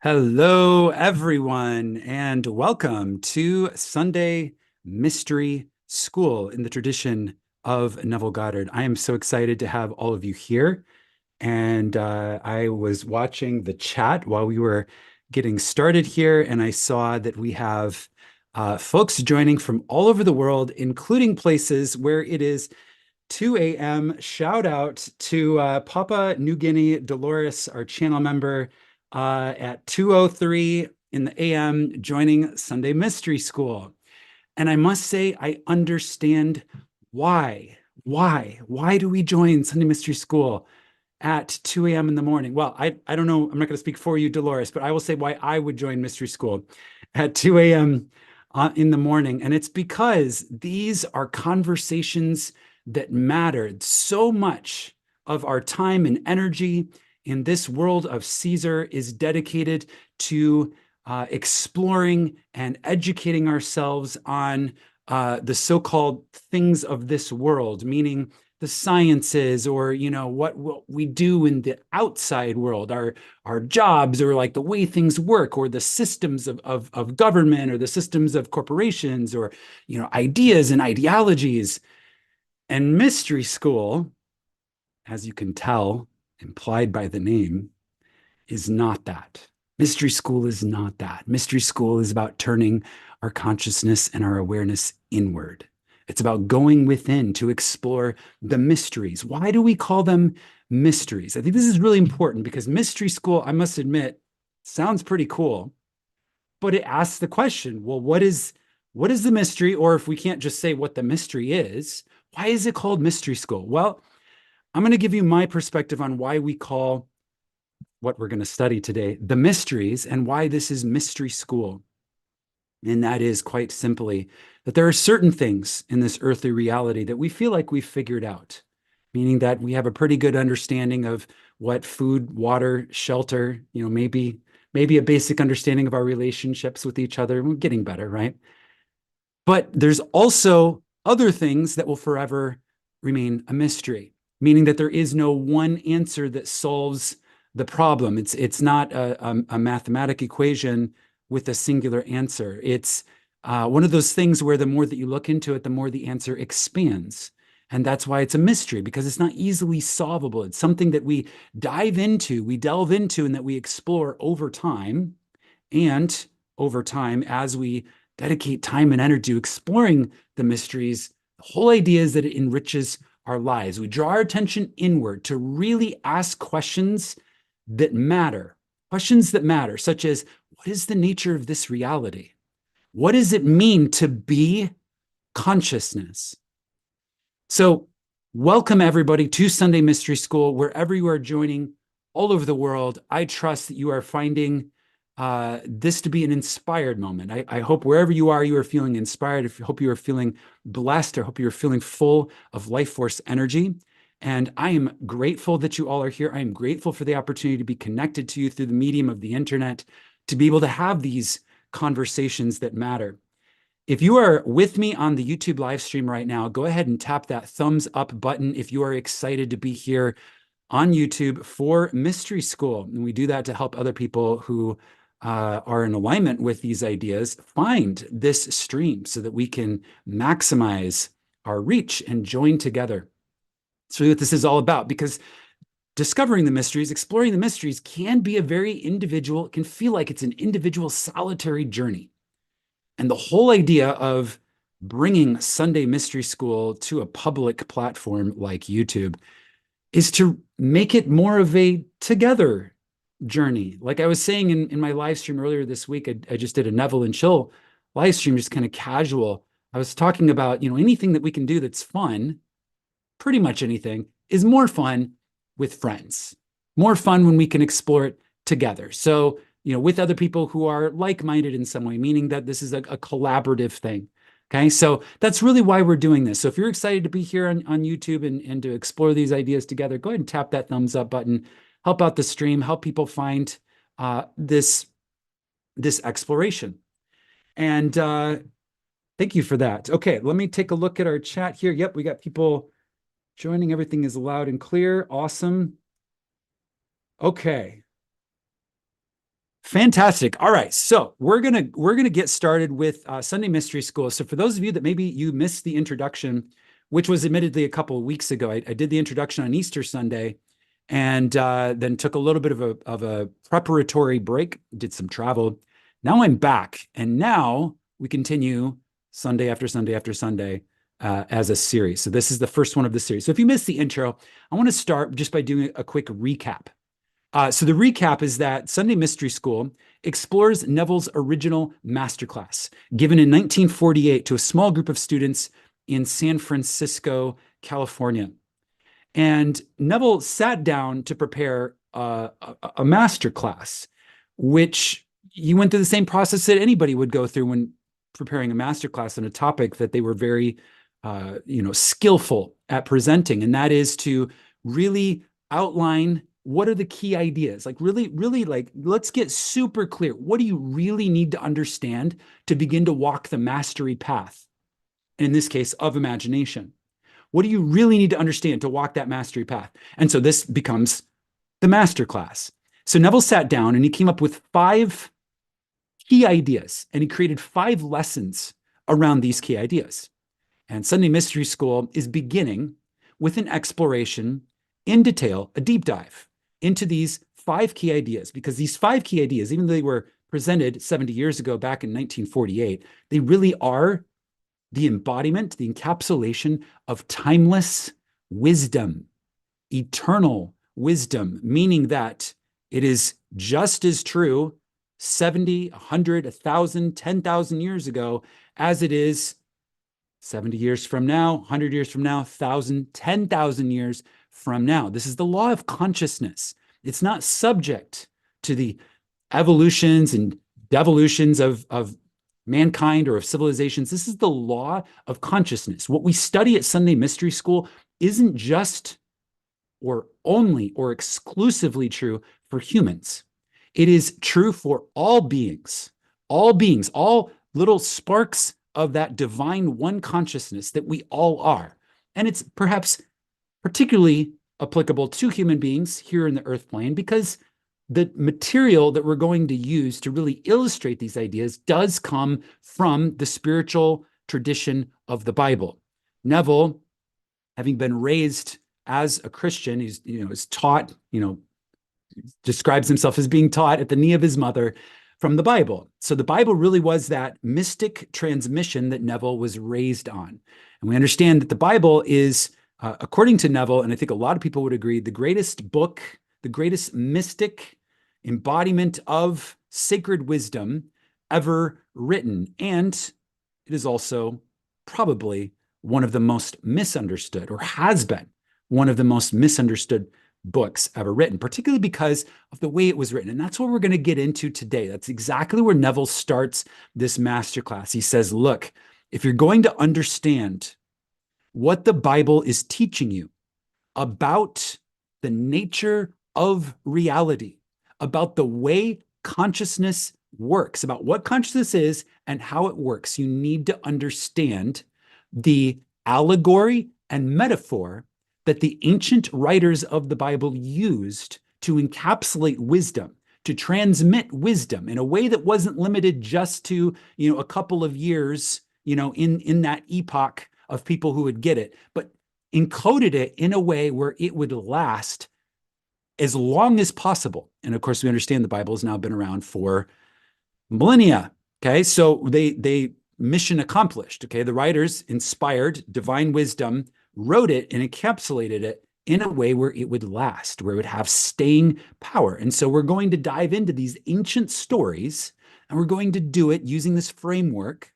Hello, everyone, and welcome to Sunday Mystery School in the tradition of Neville Goddard. I am so excited to have all of you here. And I was watching the chat while we were getting started here, and I saw that we have folks joining from all over the world, including places where it is 2 a.m. Shout out to Papua New Guinea, Dolores, our channel member, at 2:03 in the a.m. joining Sunday Mystery School. And I must say, I understand why. Why do we join Sunday Mystery School at 2 a.m. in the morning? Well, I don't know. I'm not going to speak for you, Dolores, but I will say why I would join Mystery School at 2 a.m. In the morning. And it's because these are conversations that mattered. So much of our time and energy in this world of Caesar is dedicated to exploring and educating ourselves on the so-called things of this world, meaning the sciences, or what we do in the outside world, our jobs, or like the way things work, or the systems of government, or the systems of corporations, or ideas and ideologies. And Mystery School, as you can tell, implied by the name, is not that. Mystery School is not that. Mystery School is about turning our consciousness and our awareness inward. It's about going within to explore the mysteries. Why do we call them mysteries? I think this is really important because Mystery School, I must admit, sounds pretty cool, but it asks the question, well, what is the mystery? Or if we can't just say what the mystery is, why is it called Mystery School? Well, I'm going to give you my perspective on why we call what we're going to study today the mysteries, and why this is Mystery School. And that is quite simply that there are certain things in this earthly reality that we feel like we've figured out, meaning that we have a pretty good understanding of what food, water, shelter, maybe a basic understanding of our relationships with each other. We're getting better, right? But there's also other things that will forever remain a mystery, meaning that there is no one answer that solves the problem. It's not a mathematic equation with a singular answer. It's one of those things where the more that you look into it, the more the answer expands. And that's why it's a mystery, because it's not easily solvable. It's something that we delve into, and that we explore over time. And over time, as we dedicate time and energy to exploring the mysteries, the whole idea is that it enriches our lives. We draw our attention inward to really ask questions that matter, such as, what is the nature of this reality? What does it mean to be consciousness? So welcome everybody to Sunday Mystery School, wherever you are joining all over the world. I trust that you are finding this to be an inspired moment. I hope wherever you are feeling inspired. I hope you are feeling blessed. I hope you're feeling full of life force energy. And I am grateful that you all are here. I am grateful for the opportunity to be connected to you through the medium of the internet, to be able to have these conversations that matter. If you are with me on the YouTube live stream right now, go ahead and tap that thumbs up button if you are excited to be here on YouTube for Mystery School. And we do that to help other people who are in alignment with these ideas find this stream so that we can maximize our reach and join together. That's really what this is all about, because discovering the mysteries, exploring the mysteries can be a very individual, it can feel like it's an individual solitary journey. And the whole idea of bringing Sunday Mystery School to a public platform like YouTube is to make it more of a together journey. Like I was saying in my live stream earlier this week, I just did a Neville and Chill live stream, just kind of casual. I was talking about, anything that we can do that's fun, pretty much anything, is more fun with friends, more fun when we can explore it together. So, with other people who are like-minded in some way, meaning that this is a collaborative thing. Okay, so that's really why we're doing this. So if you're excited to be here on YouTube and to explore these ideas together, go ahead and tap that thumbs up button, help out the stream, help people find this exploration. And thank you for that. Okay, let me take a look at our chat here. Yep, we got people joining. Everything is loud and clear. Awesome. Okay. Fantastic. All right, so we're gonna get started with Sunday Mystery School. So for those of you that maybe you missed the introduction, which was admittedly a couple of weeks ago, I did the introduction on Easter Sunday, and then took a little bit of a preparatory break, did some travel. Now I'm back, and now we continue Sunday after Sunday after Sunday as a series. So this is the first one of the series. So if you missed the intro, I want to start just by doing a quick recap. So the recap is that Sunday Mystery School explores Neville's original Masterclass, given in 1948 to a small group of students in San Francisco, California. And Neville sat down to prepare a masterclass, which he went through the same process that anybody would go through when preparing a masterclass on a topic that they were very, skillful at presenting, and that is to really outline what are the key ideas. Like really, let's get super clear. What do you really need to understand to begin to walk the mastery path? In this case, of imagination. What do you really need to understand to walk that mastery path? And so this becomes the masterclass. So Neville sat down and he came up with 5 key ideas, and he created 5 lessons around these key ideas. And Sunday Mystery School is beginning with an exploration in detail, a deep dive into these 5 key ideas, because these 5 key ideas, even though they were presented 70 years ago back in 1948, they really are the embodiment, the encapsulation of timeless wisdom, eternal wisdom, meaning that it is just as true 70, 100, 1,000, 10,000 years ago as it is 70 years from now, 100 years from now, 1,000, 10,000 years from now. This is the law of consciousness. It's not subject to the evolutions and devolutions of mankind or of civilizations. This is the law of consciousness. What we study at Sunday Mystery School isn't just or only or exclusively true for humans. It is true for all beings, all little sparks of that divine one consciousness that we all are. And it's perhaps particularly applicable to human beings here in the earth plane, because the material that we're going to use to really illustrate these ideas does come from the spiritual tradition of the Bible. Neville, having been raised as a Christian, is taught, describes himself as being taught at the knee of his mother from the Bible. So the Bible really was that mystic transmission that Neville was raised on. And we understand that the Bible is, according to Neville, and I think a lot of people would agree, the greatest book, the greatest mystic embodiment of sacred wisdom ever written. And it is also probably one of the most misunderstood, or has been one of the most misunderstood books ever written, particularly because of the way it was written. And that's what we're going to get into today. That's exactly where Neville starts this masterclass. He says, look, if you're going to understand what the Bible is teaching you about the nature of reality, about the way consciousness works, about what consciousness is and how it works, you need to understand the allegory and metaphor that the ancient writers of the Bible used to encapsulate wisdom, to transmit wisdom in a way that wasn't limited just to, a couple of years, in that epoch of people who would get it, but encoded it in a way where it would last as long as possible. And of course, we understand the Bible has now been around for millennia. Okay, so they mission accomplished. Okay, the writers inspired divine wisdom, wrote it and encapsulated it in a way where it would last, where it would have staying power. And so we're going to dive into these ancient stories, and we're going to do it using this framework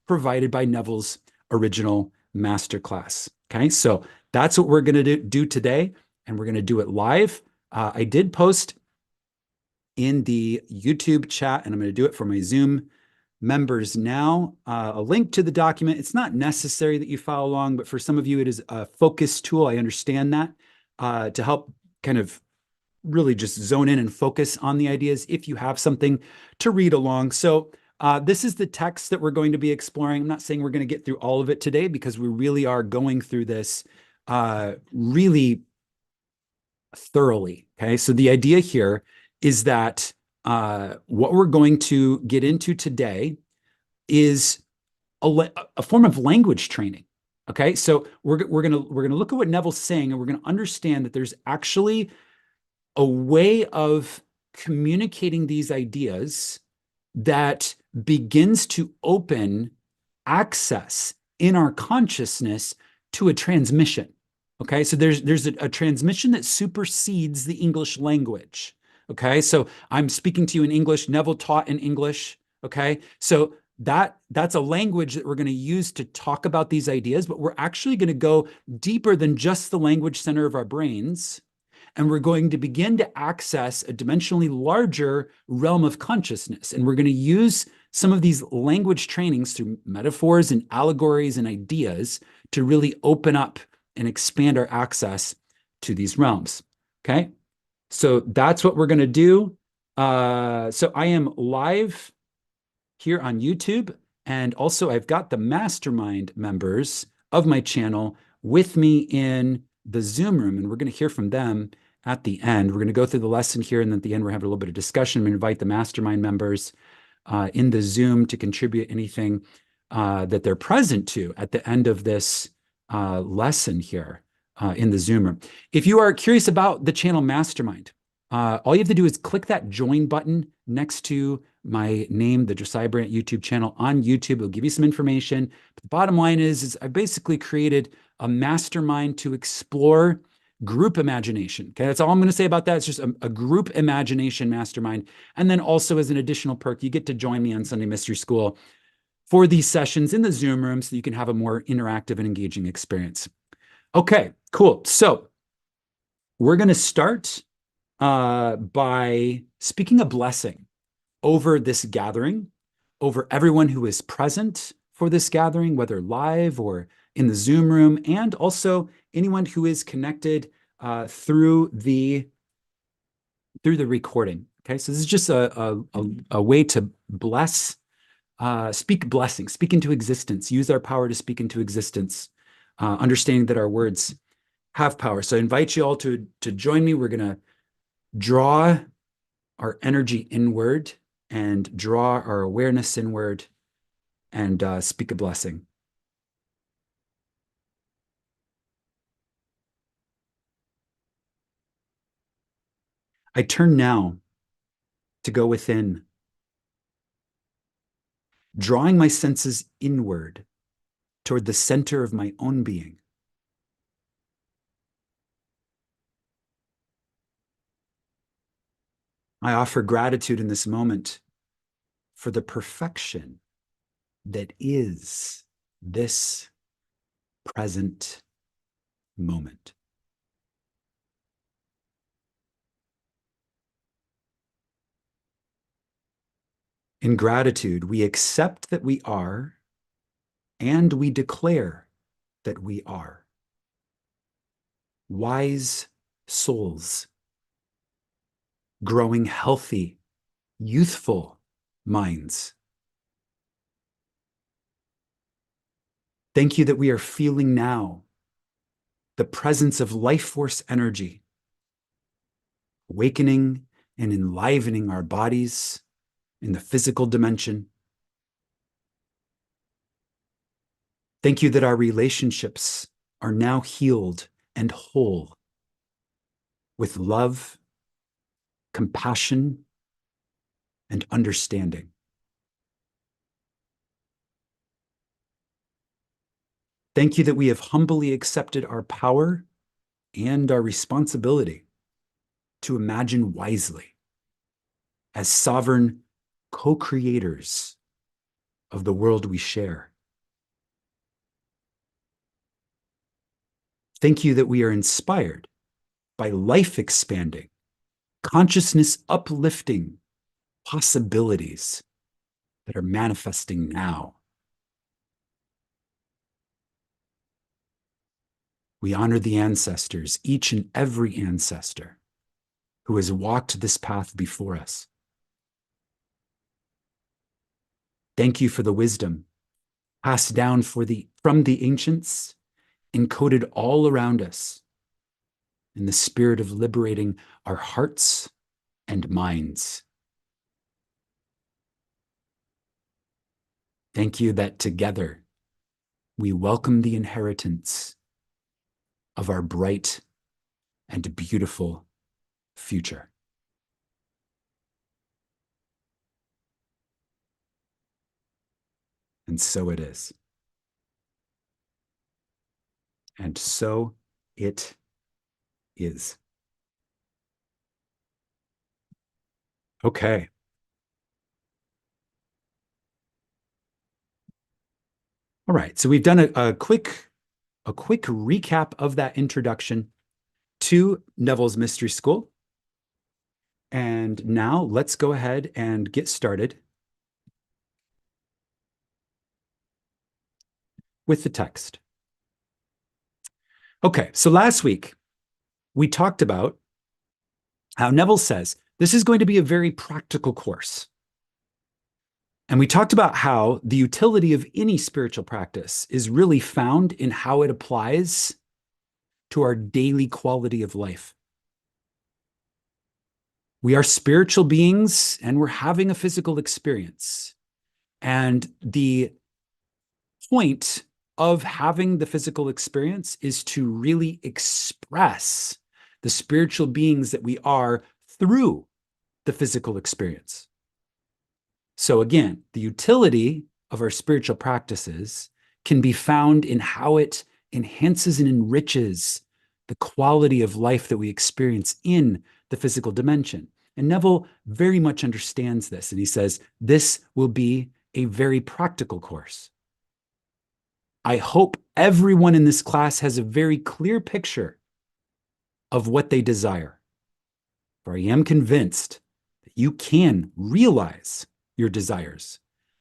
provided by Neville's original masterclass. Okay, so that's what we're going to do today, and we're going to do it live. I did post in the YouTube chat, and I'm going to do it for my Zoom members now, a link to the document. It's not necessary that you follow along, but for some of you, it is a focus tool. I understand that, to help kind of really just zone in and focus on the ideas if you have something to read along. So this is the text that we're going to be exploring. I'm not saying we're going to get through all of it today, because we really are going through this really thoroughly. Okay, so the idea here is that what we're going to get into today is a form of language training. Okay, so we're gonna look at what Neville's saying, and we're gonna understand that there's actually a way of communicating these ideas that begins to open access in our consciousness to a transmission. Okay, so there's a transmission that supersedes the English language. Okay, so I'm speaking to you in English. Neville taught in English. Okay, so that's a language that we're going to use to talk about these ideas, but we're actually going to go deeper than just the language center of our brains, and we're going to begin to access a dimensionally larger realm of consciousness. And we're going to use some of these language trainings through metaphors and allegories and ideas to really open up and expand our access to these realms. Okay, so that's what we're going to do. So I am live here on YouTube, and also I've got the mastermind members of my channel with me in the Zoom room, and we're going to hear from them at the end. We're going to go through the lesson here, and at the end we're having a little bit of discussion. We invite the mastermind members in the Zoom to contribute anything that they're present to at the end of this lesson here in the Zoom room. If you are curious about the channel Mastermind, all you have to do is click that join button next to my name, the Josiah Brandt YouTube channel on YouTube. It'll give you some information. But the bottom line is I basically created a mastermind to explore group imagination. Okay, that's all I'm going to say about that. It's just a group imagination mastermind. And then also as an additional perk, you get to join me on Sunday Mystery School for these sessions in the Zoom room so you can have a more interactive and engaging experience. Okay, cool. So we're going to start by speaking a blessing over this gathering, over everyone who is present for this gathering, whether live or in the Zoom room, and also anyone who is connected through the recording. Okay, so this is just a way to bless, speak blessing, speak into existence, use our power to speak into existence, understanding that our words have power. So I invite you all to join me. We're going to draw our energy inward and draw our awareness inward and speak a blessing. I turn now to go within, drawing my senses inward toward the center of my own being. I offer gratitude in this moment for the perfection that is this present moment. In gratitude, we accept that we are, and we declare that we are wise souls, growing healthy, youthful minds. Thank you that we are feeling now the presence of life force energy, awakening and enlivening our bodies in the physical dimension. Thank you that our relationships are now healed and whole with love, compassion, and understanding. Thank you that we have humbly accepted our power and our responsibility to imagine wisely as sovereign co-creators of the world we share. Thank you that we are inspired by life-expanding, consciousness-uplifting possibilities that are manifesting now. We honor the ancestors, each and every ancestor who has walked this path before us. Thank you for the wisdom passed down from the ancients, encoded all around us in the spirit of liberating our hearts and minds. Thank you that together we welcome the inheritance of our bright and beautiful future. And so it is. And so it is. Okay. All right. So we've done a quick recap of that introduction to Neville's Mystery School. And now let's go ahead and get started with the text. Okay, so last week we talked about how Neville says this is going to be a very practical course. And we talked about how the utility of any spiritual practice is really found in how it applies to our daily quality of life. We are spiritual beings and we're having a physical experience. And the point of having the physical experience is to really express the spiritual beings that we are through the physical experience. So again, the utility of our spiritual practices can be found in how it enhances and enriches the quality of life that we experience in the physical dimension. And Neville very much understands this. And he says, this will be a very practical course. I hope everyone in this class has a very clear picture of what they desire. For I am convinced that you can realize your desires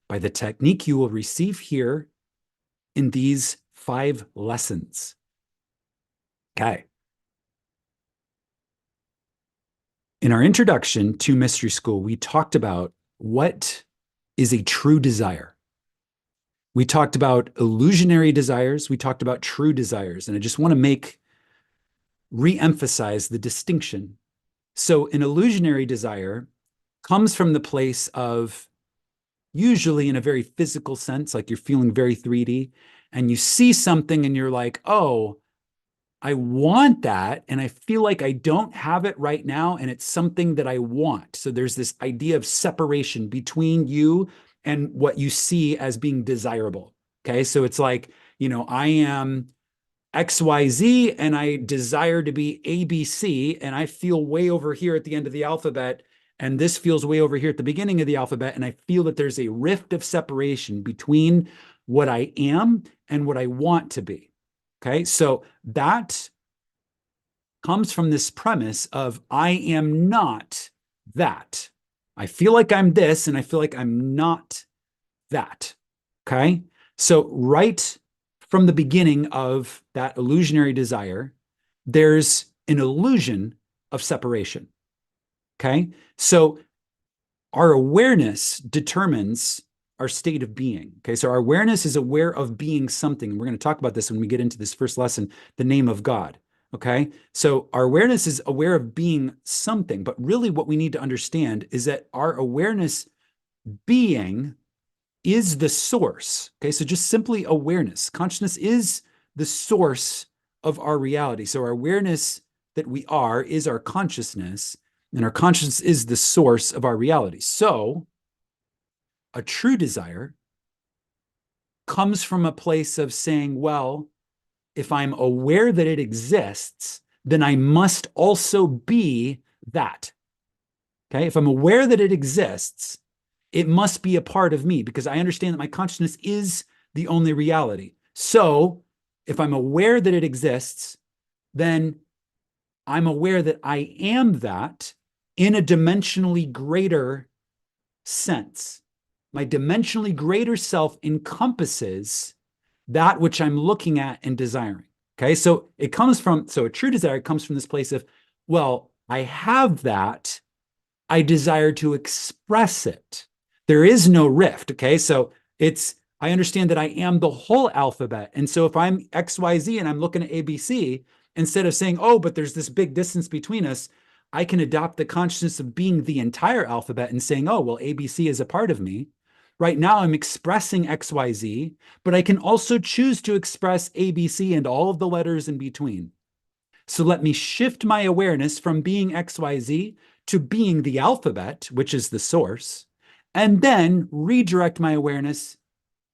by the technique you will receive here in these 5 lessons. Okay. In our introduction to Mystery School, we talked about what is a true desire. We talked about illusionary desires. We talked about true desires. And I just want to re-emphasize the distinction. So an illusionary desire comes from the place of, usually in a very physical sense, like you're feeling very 3D, and you see something and you're like, oh, I want that, and I feel like I don't have it right now, and it's something that I want. So there's this idea of separation between you and what you see as being desirable. Okay, so it's like, I am XYZ and I desire to be ABC, and I feel way over here at the end of the alphabet, and this feels way over here at the beginning of the alphabet, and I feel that there's a rift of separation between what I am and what I want to be. Okay, so that comes from this premise of I am not that. I feel like I'm this, and I feel like I'm not that. Okay, so right from the beginning of that illusionary desire, there's an illusion of separation. Okay, so our awareness determines our state of being. Okay, so our awareness is aware of being something. And we're going to talk about this when we get into this first lesson, the name of God. Okay, so our awareness is aware of being something, but really what we need to understand is that our awareness being is the source. Okay, so just simply awareness. Consciousness is the source of our reality. So our awareness that we are is our consciousness, and our consciousness is the source of our reality. So a true desire comes from a place of saying, well, if I'm aware that it exists, then I must also be that. Okay, if I'm aware that it exists, it must be a part of me because I understand that my consciousness is the only reality. So if I'm aware that it exists, then I'm aware that I am that in a dimensionally greater sense. My dimensionally greater self encompasses that which I'm looking at and desiring. Okay, so a true desire comes from this place of, well, I have that, I desire to express it. There is no rift. Okay, so I understand that I am the whole alphabet. And so if I'm XYZ and I'm looking at ABC, instead of saying, oh, but there's this big distance between us, I can adopt the consciousness of being the entire alphabet and saying, oh, well, ABC is a part of me. Right now, I'm expressing XYZ, but I can also choose to express ABC and all of the letters in between. So let me shift my awareness from being XYZ to being the alphabet, which is the source, and then redirect my awareness,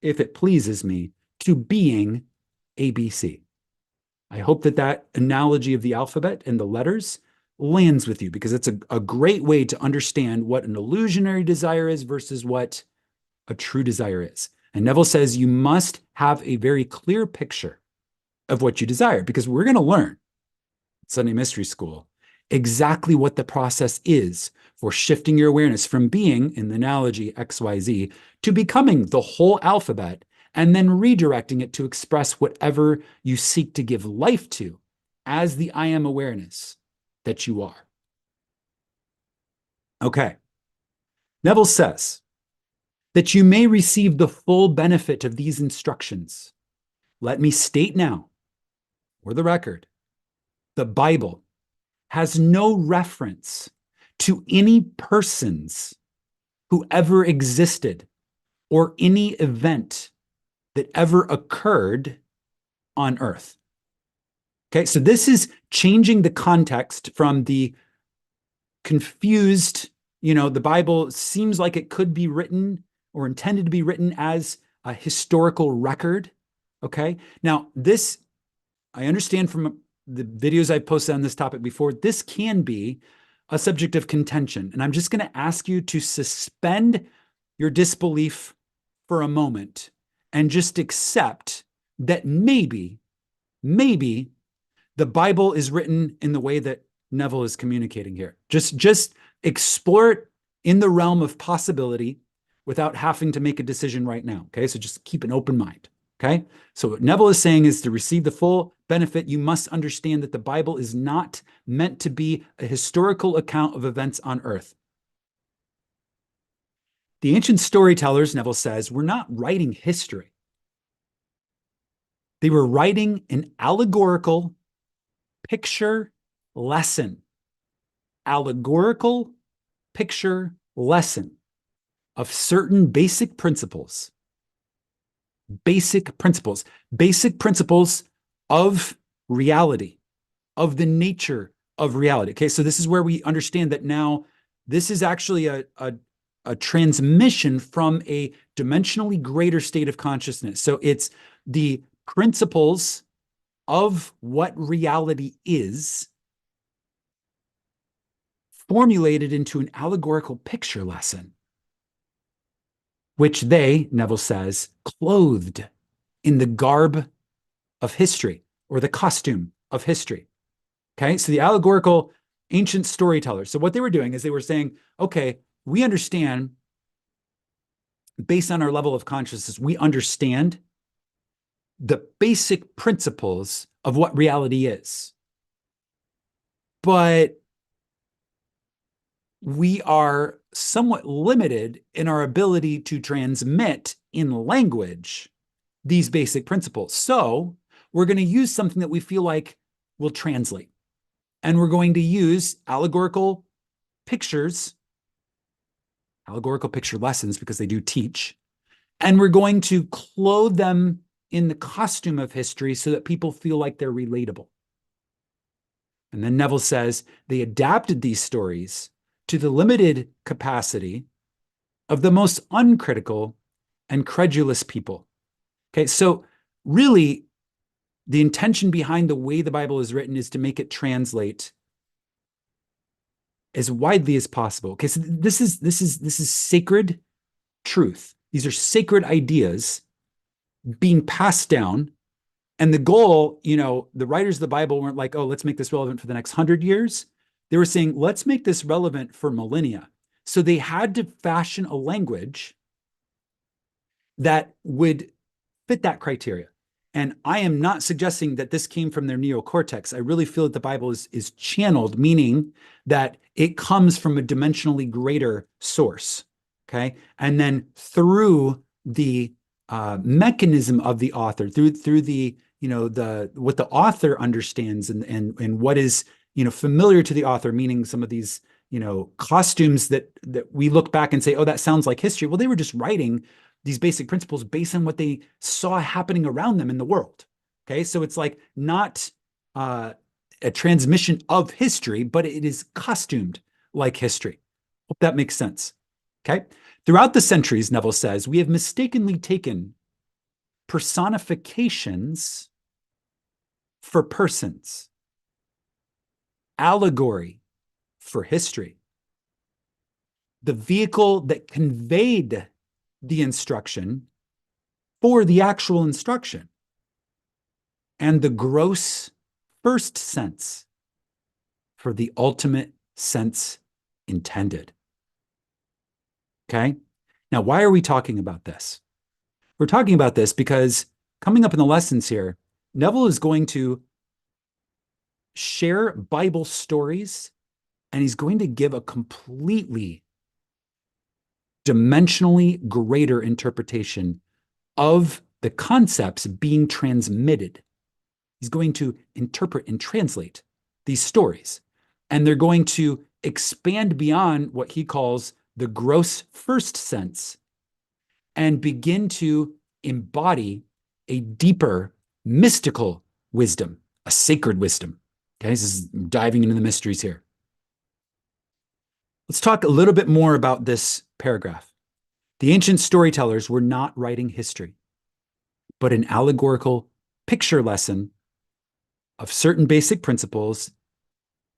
if it pleases me, to being ABC. I hope that that analogy of the alphabet and the letters lands with you, because it's a great way to understand what an illusionary desire is versus what a true desire is. And Neville says you must have a very clear picture of what you desire, because we're going to learn Sunday Mystery School exactly what the process is for shifting your awareness from being, in the analogy XYZ, to becoming the whole alphabet, and then redirecting it to express whatever you seek to give life to as the I am awareness that you are. Okay. Neville says that you may receive the full benefit of these instructions. Let me state now, for the record, the Bible has no reference to any persons who ever existed or any event that ever occurred on earth. Okay, so this is changing the context from the confused, the Bible seems like it could be written or intended to be written as a historical record. Okay, now this, I understand from the videos I've posted on this topic before, this can be a subject of contention. And I'm just going to ask you to suspend your disbelief for a moment and just accept that maybe the Bible is written in the way that Neville is communicating here. Just explore it in the realm of possibility without having to make a decision right now. Okay, so just keep an open mind. Okay, so what Neville is saying is, to receive the full benefit, you must understand that the Bible is not meant to be a historical account of events on earth. The ancient storytellers, Neville says, were not writing history. They were writing an allegorical picture lesson. Allegorical picture lesson of certain basic principles. Basic principles of reality, of the nature of reality. Okay, so this is where we understand that now this is actually a transmission from a dimensionally greater state of consciousness. So it's the principles of what reality is formulated into an allegorical picture lesson, which they, Neville says, clothed in the garb of history, or the costume of history. Okay, so the allegorical ancient storytellers. So what they were doing is they were saying, okay, we understand, based on our level of consciousness, we understand the basic principles of what reality is. But we are somewhat limited in our ability to transmit in language these basic principles. So we're going to use something that we feel like will translate. And we're going to use allegorical pictures, allegorical picture lessons, because they do teach. And we're going to clothe them in the costume of history so that people feel like they're relatable. And then Neville says they adapted these stories to the limited capacity of the most uncritical and credulous people. Okay, so really, the intention behind the way the Bible is written is to make it translate as widely as possible. Okay, so this is sacred truth. These are sacred ideas being passed down. And the goal, the writers of the Bible weren't like, oh, let's make this relevant for the next 100 years. They were saying, let's make this relevant for millennia. So they had to fashion a language that would fit that criteria. And I am not suggesting that this came from their neocortex. I really feel that the Bible is channeled, meaning that it comes from a dimensionally greater source. Okay. And then through the mechanism of the author, through the, what the author understands and what is, familiar to the author, meaning some of these, costumes that we look back and say, oh, that sounds like history. Well, they were just writing these basic principles based on what they saw happening around them in the world. Okay, so it's like not a transmission of history, but it is costumed like history. Hope that makes sense. Okay, throughout the centuries, Neville says, we have mistakenly taken personifications for persons, allegory for history, the vehicle that conveyed the instruction for the actual instruction, and the gross first sense for the ultimate sense intended. Okay? Now, why are we talking about this? We're talking about this because coming up in the lessons here, Neville is going to share Bible stories, and he's going to give a completely dimensionally greater interpretation of the concepts being transmitted. He's going to interpret and translate these stories, and they're going to expand beyond what he calls the gross first sense and begin to embody a deeper mystical wisdom, a sacred wisdom. Okay, this is diving into the mysteries here. Let's talk a little bit more about this paragraph. The ancient storytellers were not writing history, but an allegorical picture lesson of certain basic principles.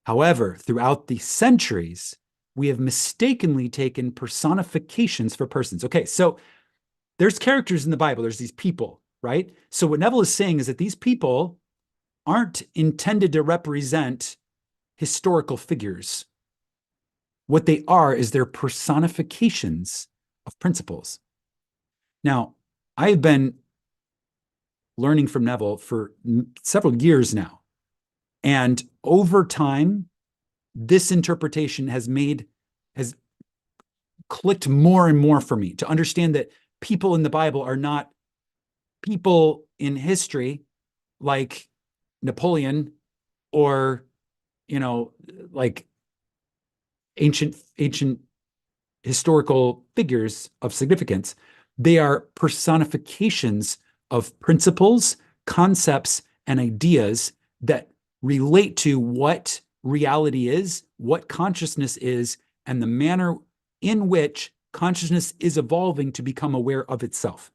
However, throughout the centuries, we have mistakenly taken personifications for persons. Okay, so there's characters in the Bible, there's these people, right? So what Neville is saying is that these people aren't intended to represent historical figures. What they are is they're personifications of principles. Now, I've been learning from Neville for several years now. And over time, this interpretation has clicked more and more for me to understand that people in the Bible are not people in history like Napoleon or, like ancient historical figures of significance. They are personifications of principles, concepts, and ideas that relate to what reality is, what consciousness is, and the manner in which consciousness is evolving to become aware of itself.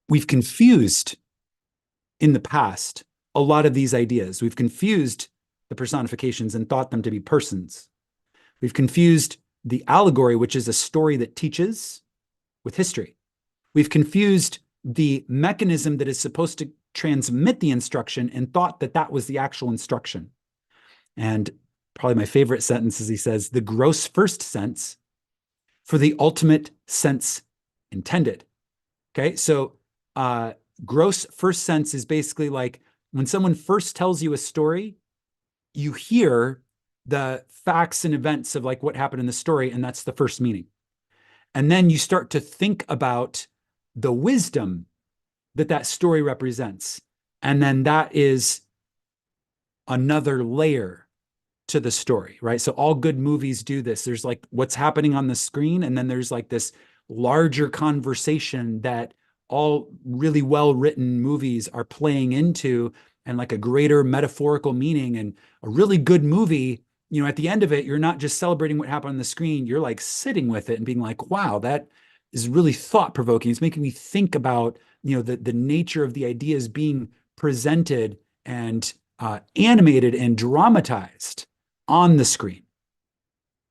We've confused in the past a lot of these ideas. We've confused the personifications and thought them to be persons. We've confused the allegory, which is a story that teaches, with history. We've confused the mechanism that is supposed to transmit the instruction and thought that that was the actual instruction. And probably my favorite sentence is he says, the gross first sense for the ultimate sense intended. Okay, so gross first sense is basically like when someone first tells you a story, you hear the facts and events of like what happened in the story, and that's the first meaning. And then you start to think about the wisdom that that story represents. And then that is another layer to the story, right? So all good movies do this. There's like what's happening on the screen, and then there's like this larger conversation that all really well-written movies are playing into, and like a greater metaphorical meaning. And a really good movie, at the end of it, you're not just celebrating what happened on the screen, you're like sitting with it and being like, wow, that is really thought-provoking. It's making me think about, the nature of the ideas being presented and animated and dramatized on the screen.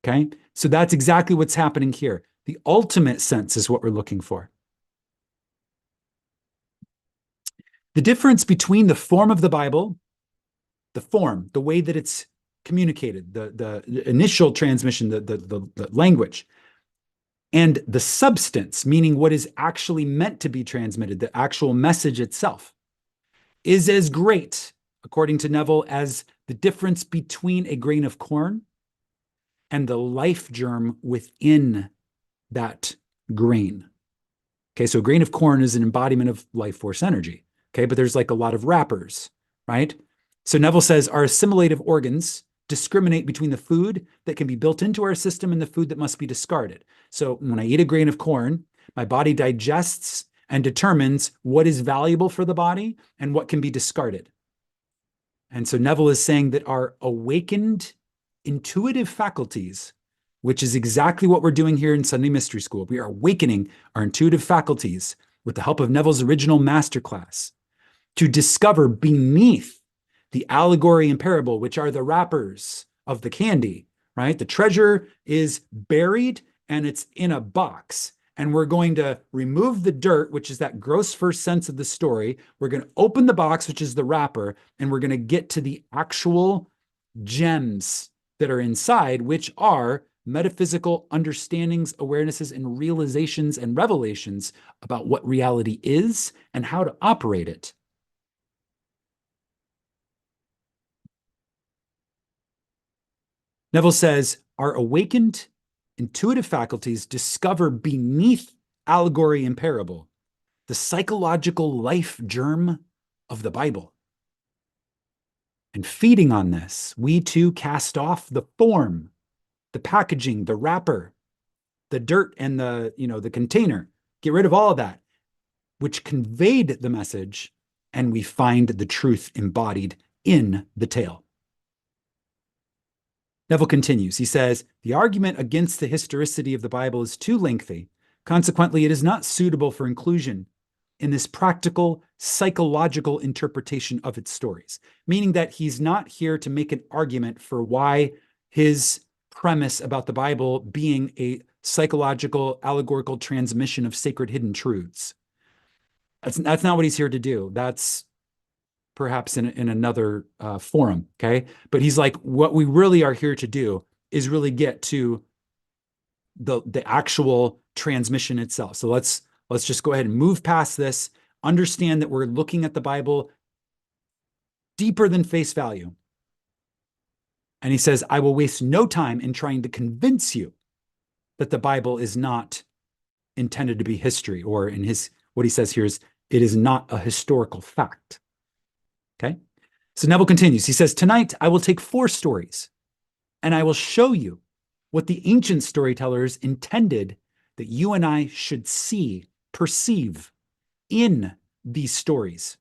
Okay, so that's exactly what's happening here. The ultimate sense is what we're looking for. The difference between the form of the Bible, the way that it's communicated, the initial transmission, the language, and the substance, meaning what is actually meant to be transmitted, the actual message itself, is as great, according to Neville, as the difference between a grain of corn and the life germ within that grain. Okay, so a grain of corn is an embodiment of life force energy. Okay, but there's like a lot of wrappers, right? So Neville says our assimilative organs discriminate between the food that can be built into our system and the food that must be discarded. So when I eat a grain of corn, my body digests and determines what is valuable for the body and what can be discarded. And so Neville is saying that our awakened intuitive faculties, which is exactly what we're doing here in Sunday Mystery School, we are awakening our intuitive faculties with the help of Neville's original Masterclass to discover beneath the allegory and parable, which are the wrappers of the candy, right? The treasure is buried and it's in a box. And we're going to remove the dirt, which is that gross first sense of the story. We're going to open the box, which is the wrapper, and we're going to get to the actual gems that are inside, which are metaphysical understandings, awarenesses, and realizations and revelations about what reality is and how to operate it. Neville says, our awakened intuitive faculties discover beneath allegory and parable the psychological life germ of the Bible. And feeding on this, we too cast off the form, the packaging, the wrapper, the dirt, and the container. Get rid of all of that, which conveyed the message, and we find the truth embodied in the tale. Neville continues. He says, the argument against the historicity of the Bible is too lengthy. Consequently, it is not suitable for inclusion in this practical, psychological interpretation of its stories, meaning that he's not here to make an argument for why his premise about the Bible being a psychological, allegorical transmission of sacred hidden truths. That's not what he's here to do. That's perhaps in another forum, okay? But he's like, what we really are here to do is really get to the actual transmission itself. So let's just go ahead and move past this, understand that we're looking at the Bible deeper than face value. And he says, I will waste no time in trying to convince you that the Bible is not intended to be history, or in what he says here is, it is not a historical fact. Okay? So Neville continues. He says, tonight I will take 4 stories and I will show you what the ancient storytellers intended that you and I should see, perceive in these stories.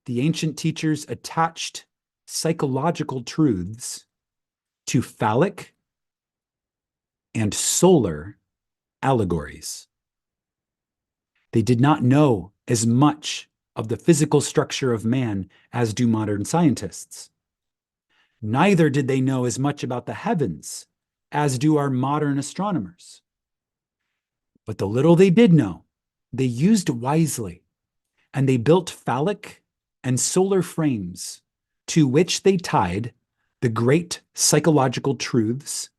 The ancient teachers attached psychological truths to phallic and solar allegories. They did not know as much of the physical structure of man as do modern scientists. Neither did they know as much about the heavens as do our modern astronomers. But the little they did know, they used wisely, and they built phallic and solar frames to which they tied the great psychological truths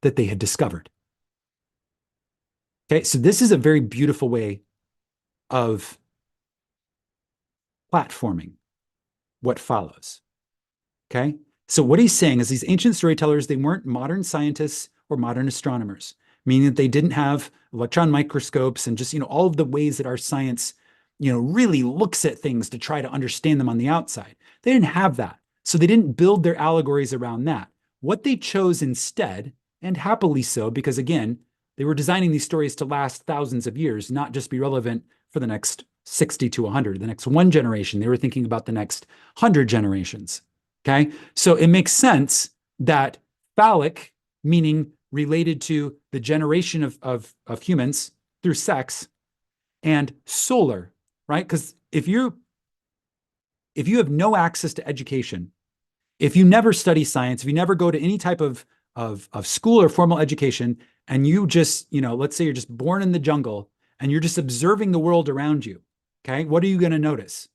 that they had discovered. Okay, so this is a very beautiful way of platforming what follows. Okay? So what he's saying is these ancient storytellers, they weren't modern scientists or modern astronomers, meaning that they didn't have electron microscopes and just, all of the ways that our science, really looks at things to try to understand them on the outside. They didn't have that. So they didn't build their allegories around that. What they chose instead, and happily so, because again, they were designing these stories to last thousands of years, not just be relevant for the next 60 to 100, the next one generation. They were thinking about the next 100 generations. Okay. So it makes sense that phallic, meaning related to the generation of humans through sex, and solar, right? Because if you have no access to education, if you never study science, if you never go to any type of school or formal education, and you just, let's say you're just born in the jungle and you're just observing the world around you, okay, what are you going to notice?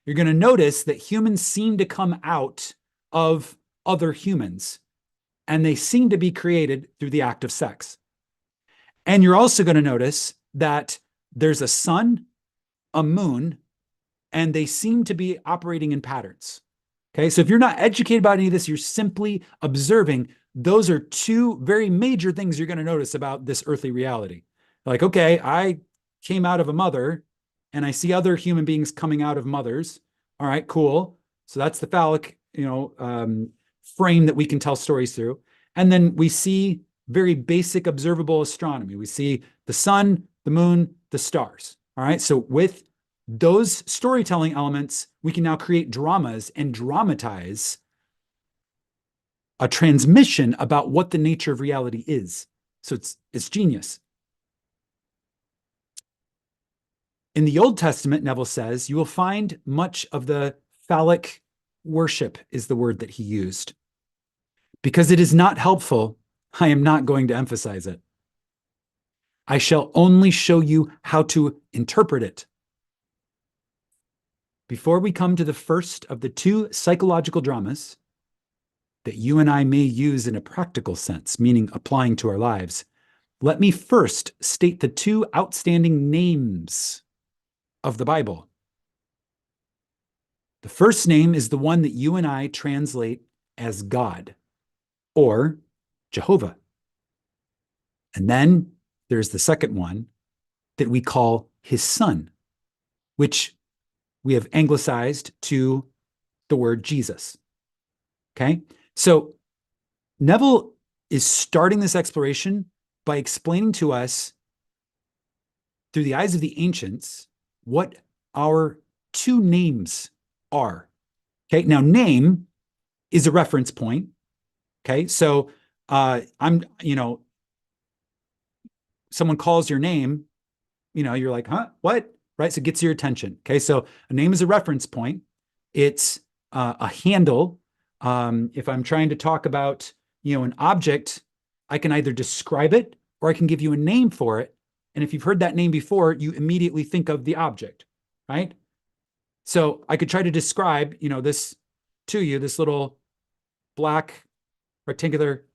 You're going to notice that humans seem to come out of other humans, and they seem to be created through the act of sex. And you're also going to notice that there's a sun, a moon, and they seem to be operating in patterns. Okay, so if you're not educated about any of this, you're simply observing. Those are 2 very major things you're going to notice about this earthly reality. Like, okay, I came out of a mother and I see other human beings coming out of mothers. All right, cool. So that's the phallic, frame that we can tell stories through. And then we see very basic observable astronomy. We see the sun, the moon, the stars. All right. So with those storytelling elements, we can now create dramas and dramatize a transmission about what the nature of reality is. So it's genius. In the Old Testament, Neville says, you will find much of the phallic worship is the word that he used. Because it is not helpful, I am not going to emphasize it. I shall only show you how to interpret it. Before we come to the first of the two psychological dramas that you and I may use in a practical sense, meaning applying to our lives, let me first state the two outstanding names of the Bible. The first name is the one that you and I translate as God or Jehovah. And then there's the second one that we call his son, which we have anglicized to the word Jesus. Okay? So Neville is starting this exploration by explaining to us through the eyes of the ancients what our two names are. Okay? Now, name is a reference point. Okay? So someone calls your name, you're like, huh, what? Right? So it gets your attention. Okay. So a name is a reference point. It's a handle. If I'm trying to talk about, an object, I can either describe it or I can give you a name for it. And if you've heard that name before, you immediately think of the object, right? So I could try to describe, this to you, this little black rectangular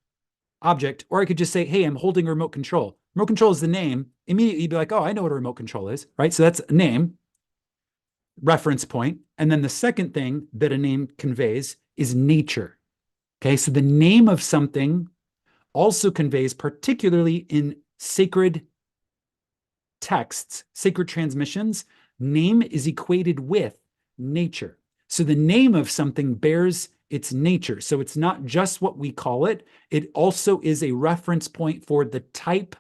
object, or I could just say, hey, I'm holding a remote control. Remote control is the name. Immediately you'd be like, oh, I know what a remote control is, right? So that's a name, reference point. And then the second thing that a name conveys is nature. Okay, so the name of something also conveys, particularly in sacred texts, sacred transmissions, name is equated with nature. So the name of something bears its nature. So it's not just what we call it, it also is a reference point for the type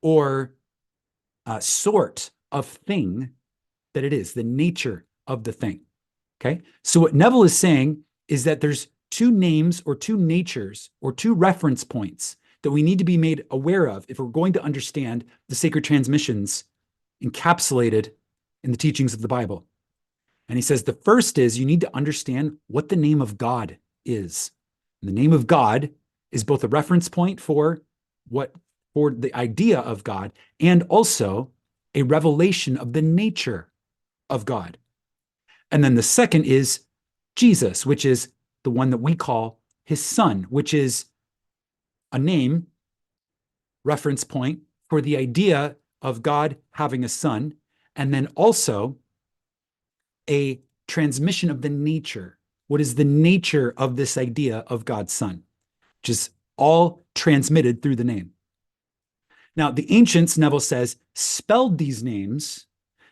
or sort of thing that it is, the nature of the thing. Okay. So what Neville is saying is that there's two names or two natures or two reference points that we need to be made aware of if we're going to understand the sacred transmissions encapsulated in the teachings of the Bible. And he says the first is you need to understand what the name of God is. And the name of God is both a reference point for the idea of God and also a revelation of the nature of God. And then the second is Jesus, which is the one that we call his son, which is a name, reference point for the idea of God having a son, and then also a transmission of the nature. What is the nature of this idea of God's son? Which is all transmitted through the name. Now, the ancients, Neville says, spelled these names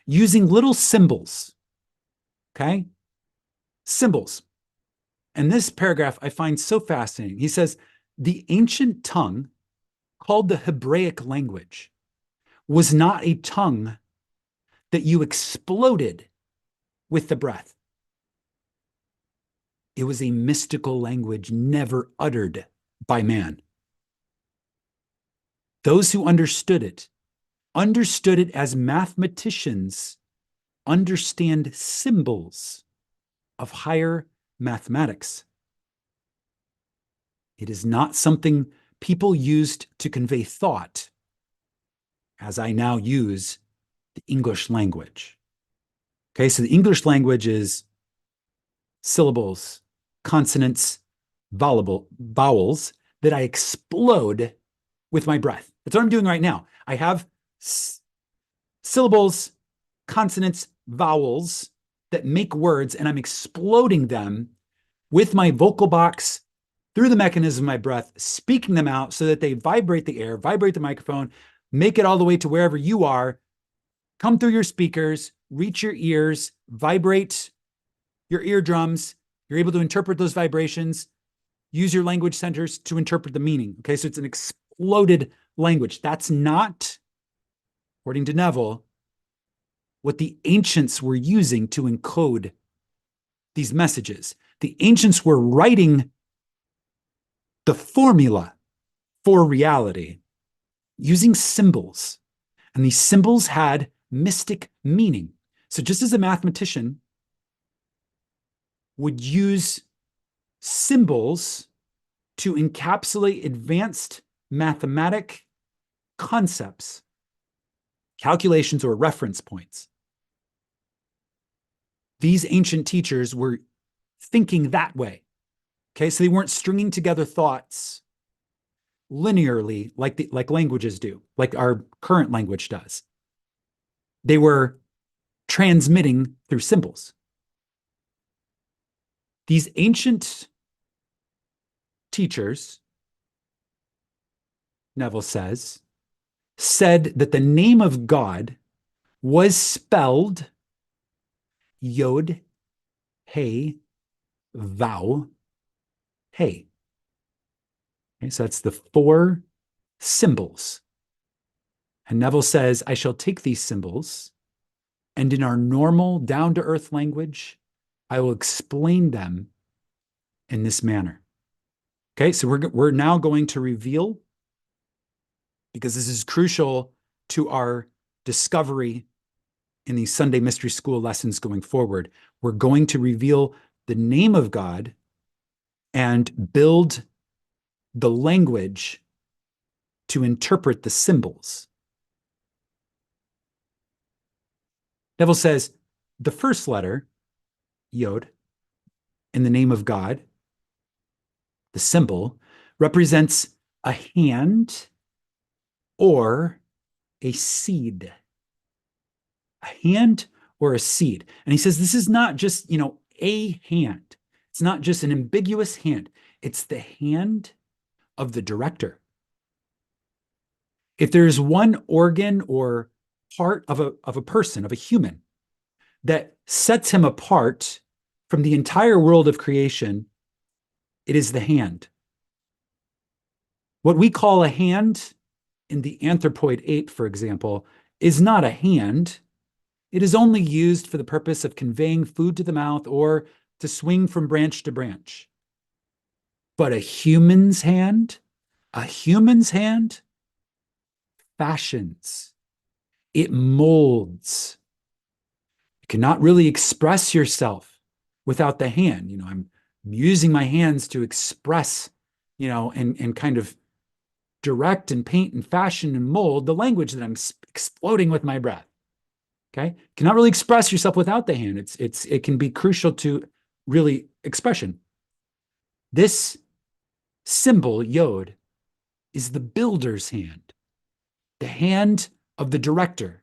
using little symbols. Okay? Symbols. And this paragraph I find so fascinating. He says, the ancient tongue, called the Hebraic language, was not a tongue that you exploded with the breath. It was a mystical language never uttered by man. Those who understood it as mathematicians understand symbols of higher mathematics. It is not something people used to convey thought, as I now use the English language. Okay, so the English language is syllables, consonants, vowels that I explode with my breath. That's what I'm doing right now. I have syllables, consonants, vowels that make words, and I'm exploding them with my vocal box through the mechanism of my breath, speaking them out so that they vibrate the air, vibrate the microphone, make it all the way to wherever you are, come through your speakers, reach your ears, vibrate your eardrums. You're able to interpret those vibrations, use your language centers to interpret the meaning. Okay, so it's an exploded language. That's not, according to Neville, what the ancients were using to encode these messages. The ancients were writing the formula for reality using symbols, and these symbols had mystic meaning. So just as a mathematician would use symbols to encapsulate advanced mathematic concepts, calculations, or reference points, these ancient teachers were thinking that way. Okay, so they weren't stringing together thoughts linearly like languages do, like our current language does. They were transmitting through symbols. These ancient teachers, Neville said that the name of God was spelled Yod, Hey, Vau, Hey. Okay, so that's the 4 symbols. And Neville says, I shall take these symbols, and in our normal, down-to-earth language, I will explain them in this manner. Okay, so we're now going to reveal, because this is crucial to our discovery in these Sunday Mystery School lessons going forward, we're going to reveal the name of God and build the language to interpret the symbols. Neville says the first letter, Yod, in the name of God, the symbol, represents a hand or a seed. A hand or a seed. And he says this is not just, a hand. It's not just an ambiguous hand. It's the hand of the director. If there's one organ or part of a person, of a human, that sets him apart from the entire world of creation, it is the hand. What we call a hand in the anthropoid ape, for example, is not a hand. It is only used for the purpose of conveying food to the mouth or to swing from branch to branch. But a human's hand fashions. It molds. You cannot really express yourself without the hand. I'm using my hands to express, and kind of direct and paint and fashion and mold the language that I'm exploding with my breath. Okay, cannot really express yourself without the hand. It can be crucial to really expression. This symbol, Yod, is the builder's hand, the hand of the director.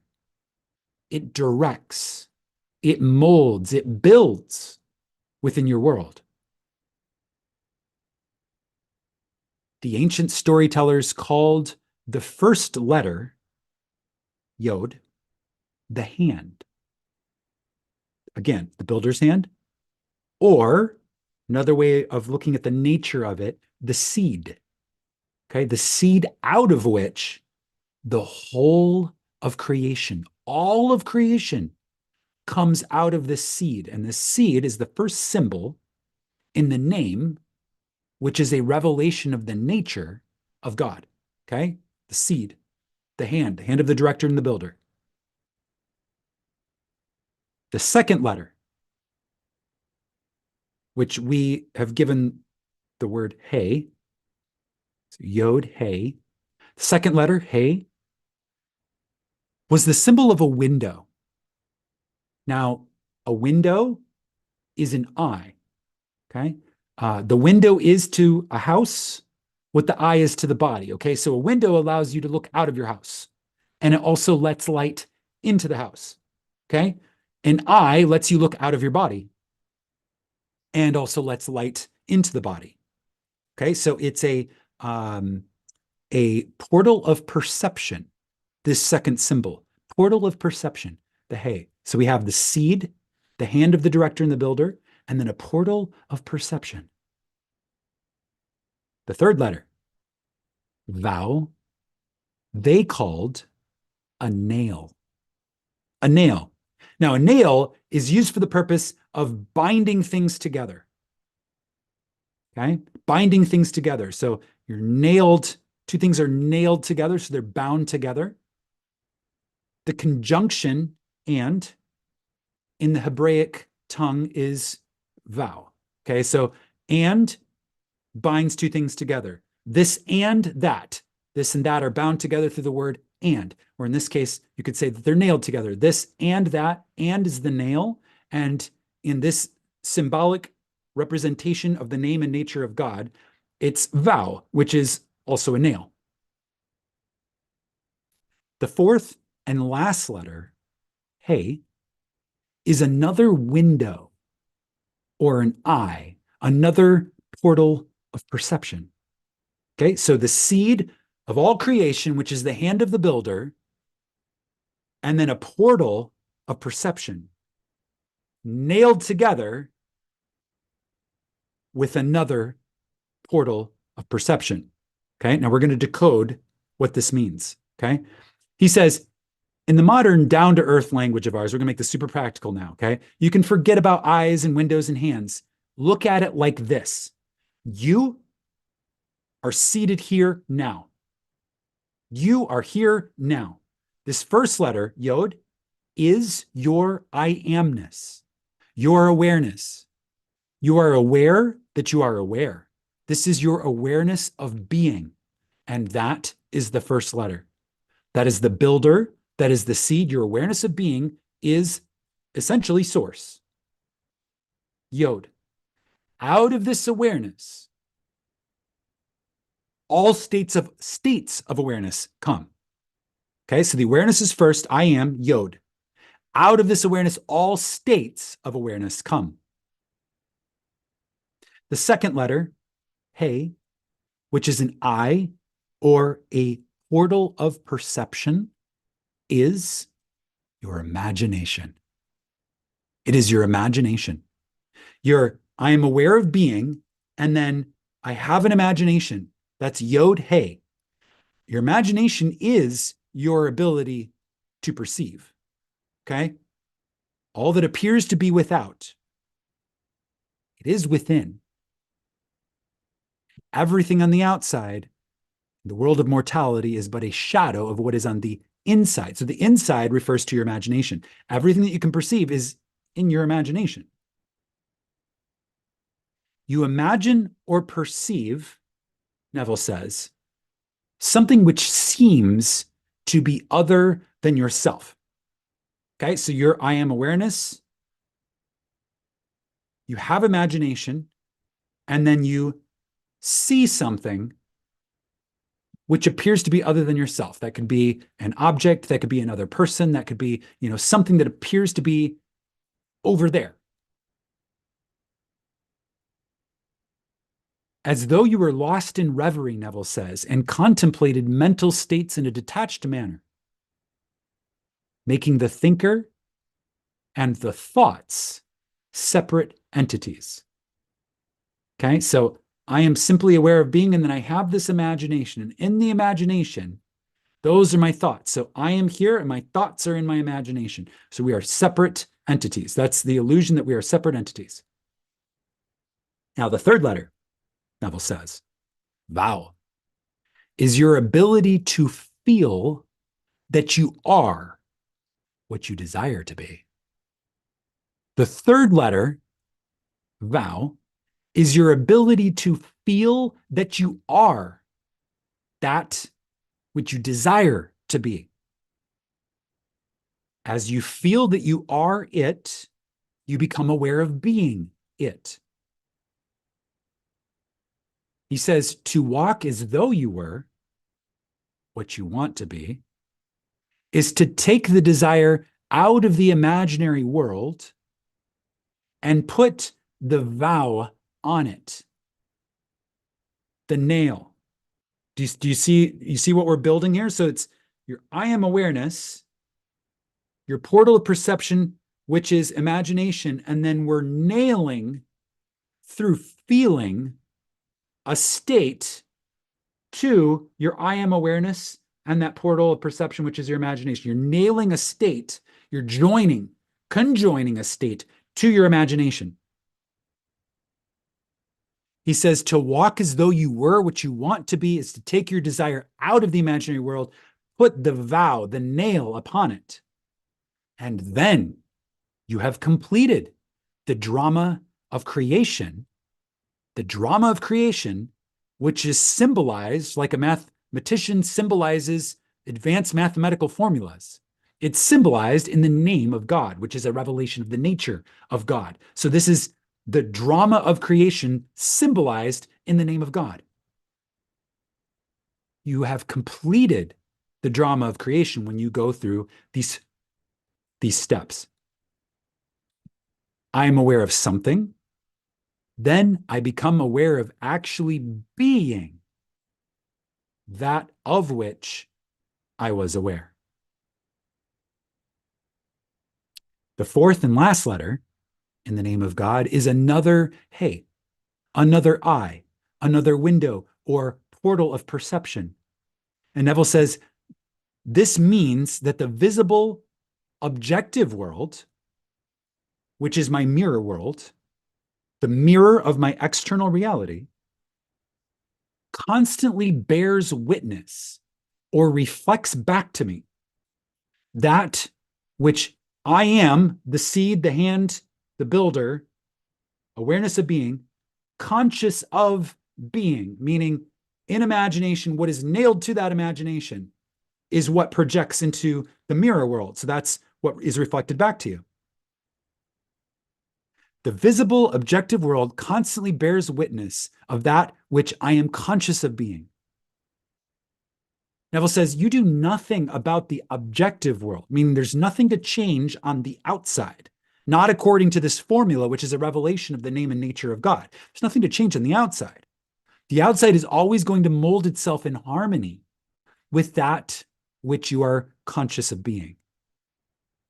It directs, it molds, it builds within your world. The ancient storytellers called the first letter, Yod, the hand. Again, the builder's hand, or another way of looking at the nature of it, the seed. Okay, the seed out of which the whole of creation, all of creation, comes out of this seed. And the seed is the first symbol in the name, which is a revelation of the nature of God. Okay, the seed, the hand of the director and the builder. The second letter, which we have given the word Hey, so Yod, Hey. The second letter, Hey, was the symbol of a window. Now, a window is an eye, okay? The window is to a house what the eye is to the body, okay? So a window allows you to look out of your house, and it also lets light into the house, okay? An eye lets you look out of your body and also lets light into the body. Okay, so it's a portal of perception, this second symbol, portal of perception, the Hey. So we have the seed, the hand of the director and the builder, and then a portal of perception. The third letter, vowel, they called a nail. A nail. Now, a nail is used for the purpose of binding things together. Okay? Binding things together. So you're nailed, two things are nailed together, so they're bound together. The conjunction and in the Hebraic tongue is vow. Okay, so and binds two things together. This and that are bound together through the word and, or in this case, you could say that they're nailed together. This and that, and is the nail. And in this symbolic representation of the name and nature of God, it's vow, which is also a nail. The fourth and last letter, hey, is another window or an eye, another portal of perception. Okay, so the seed of all creation, which is the hand of the builder, and then a portal of perception nailed together with another portal of perception. Okay, now we're going to decode what this means. Okay, he says, in the modern down-to-earth language of ours, we're going to make this super practical now. Okay, you can forget about eyes and windows and hands. Look at it like this. You are seated here now. You are here now. This first letter, Yod, is your I amness, your awareness. You are aware that you are aware. This is your awareness of being. And that is the first letter. That is the builder. That is the seed. Your awareness of being is essentially source. Yod. Out of this awareness, all states of awareness come. Okay, so the awareness is first, I am, Yod. Out of this awareness, all states of awareness come. The second letter, Hey, which is an I or a portal of perception, is your imagination. It is your imagination. I am aware of being, and then I have an imagination. That's Yod Hey. Your imagination is your ability to perceive. Okay? All that appears to be without, it is within. Everything on the outside, the world of mortality, is but a shadow of what is on the inside. So the inside refers to your imagination. Everything that you can perceive is in your imagination. You imagine or perceive, Neville says, something which seems to be other than yourself. Okay, so your I am awareness, you have imagination, and then you see something which appears to be other than yourself. That could be an object, that could be another person, that could be, something that appears to be over there. As though you were lost in reverie, Neville says, and contemplated mental states in a detached manner, making the thinker and the thoughts separate entities. Okay, so I am simply aware of being, and then I have this imagination. And in the imagination, those are my thoughts. So I am here, and my thoughts are in my imagination. So we are separate entities. That's the illusion that we are separate entities. Now, the third letter, Neville says, vowel, is your ability to feel that you are what you desire to be. The third letter, vowel, is your ability to feel that you are that which you desire to be. As you feel that you are it, you become aware of being it. He says, to walk as though you were what you want to be is to take the desire out of the imaginary world and put the vow on it. The nail. Do you see what we're building here? So it's your I am awareness, your portal of perception which is imagination, and then we're nailing through feeling a state to your I am awareness and that portal of perception, which is your imagination. You're nailing a state, you're conjoining a state to your imagination. He says to walk as though you were what you want to be is to take your desire out of the imaginary world, put the vow, the nail upon it, and then you have completed the drama of creation, which is symbolized like a mathematician symbolizes advanced mathematical formulas. It's symbolized in the name of God, which is a revelation of the nature of God. So this is the drama of creation symbolized in the name of God. You have completed the drama of creation when you go through these steps. I am aware of something. Then I become aware of actually being that of which I was aware. The fourth and last letter in the name of God is another eye, another window or portal of perception. And Neville says, this means that the visible objective world, which is my mirror world, the mirror of my external reality, constantly bears witness or reflects back to me that which I am, the seed, the hand, the builder, awareness of being, conscious of being, meaning in imagination, what is nailed to that imagination is what projects into the mirror world. So that's what is reflected back to you. The visible, objective world constantly bears witness of that which I am conscious of being. Neville says, you do nothing about the objective world, meaning there's nothing to change on the outside, not according to this formula, which is a revelation of the name and nature of God. There's nothing to change on the outside. The outside is always going to mold itself in harmony with that which you are conscious of being,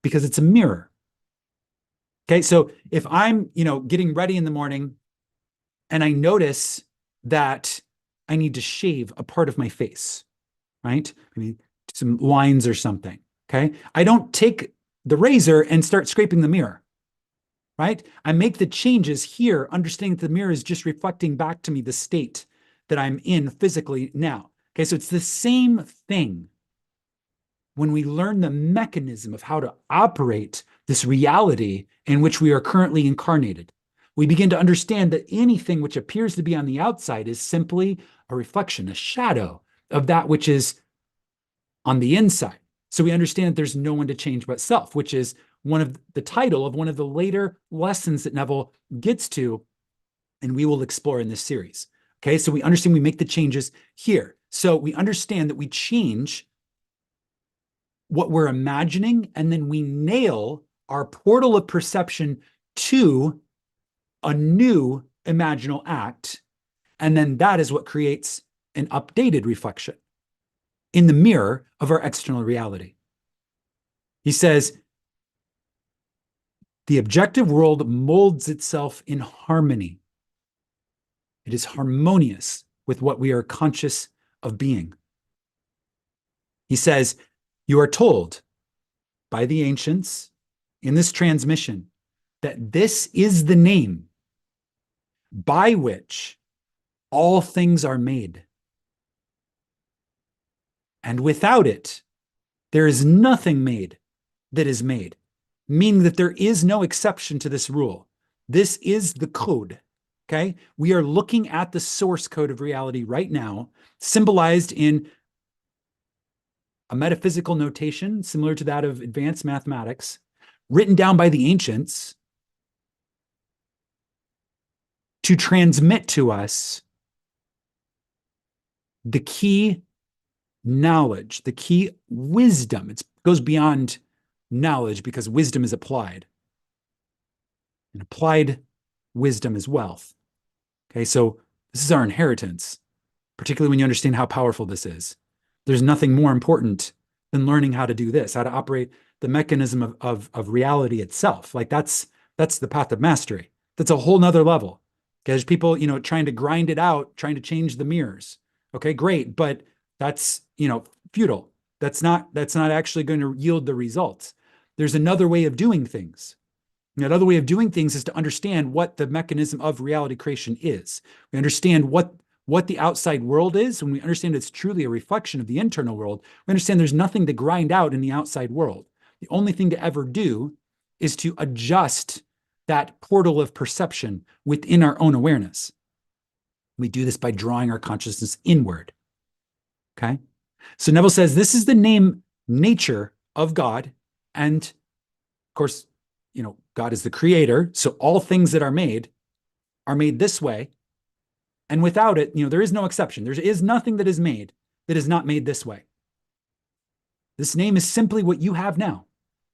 because it's a mirror. Okay, so if I'm, getting ready in the morning and I notice that I need to shave a part of my face, right? Maybe some lines or something, okay? I don't take the razor and start scraping the mirror, right? I make the changes here, understanding that the mirror is just reflecting back to me the state that I'm in physically now. Okay, so it's the same thing when we learn the mechanism of how to operate this reality in which we are currently incarnated. We begin to understand that anything which appears to be on the outside is simply a reflection, a shadow of that which is on the inside. So we understand that there's no one to change but self, which is one of the title of one of the later lessons that Neville gets to, and we will explore in this series. Okay, so we understand we make the changes here. So we understand that we change what we're imagining, and then we nail our portal of perception to a new imaginal act. And then that is what creates an updated reflection in the mirror of our external reality. He says, the objective world molds itself in harmony. It is harmonious with what we are conscious of being. He says, you are told by the ancients in this transmission that this is the name by which all things are made. And without it, there is nothing made that is made, meaning that there is no exception to this rule. This is the code, okay? We are looking at the source code of reality right now, symbolized in a metaphysical notation similar to that of advanced mathematics, written down by the ancients to transmit to us the key knowledge, the key wisdom. It goes beyond knowledge because wisdom is applied. And applied wisdom is wealth. Okay, so this is our inheritance, particularly when you understand how powerful this is. There's nothing more important than learning how to do this, how to operate the mechanism of reality itself. Like that's the path of mastery. That's a whole nother level. Okay, there's people, trying to grind it out, trying to change the mirrors. Okay, great, but that's, futile. That's not actually going to yield the results. There's another way of doing things. Another way of doing things is to understand what the mechanism of reality creation is. We understand what the outside world is. When we understand it's truly a reflection of the internal world, we understand there's nothing to grind out in the outside world. The only thing to ever do is to adjust that portal of perception within our own awareness. We do this by drawing our consciousness inward. Okay? So Neville says this is the name nature of God. And of course, God is the creator. So all things that are made this way. And without it, there is no exception. There is nothing that is made that is not made this way. This name is simply what you have now.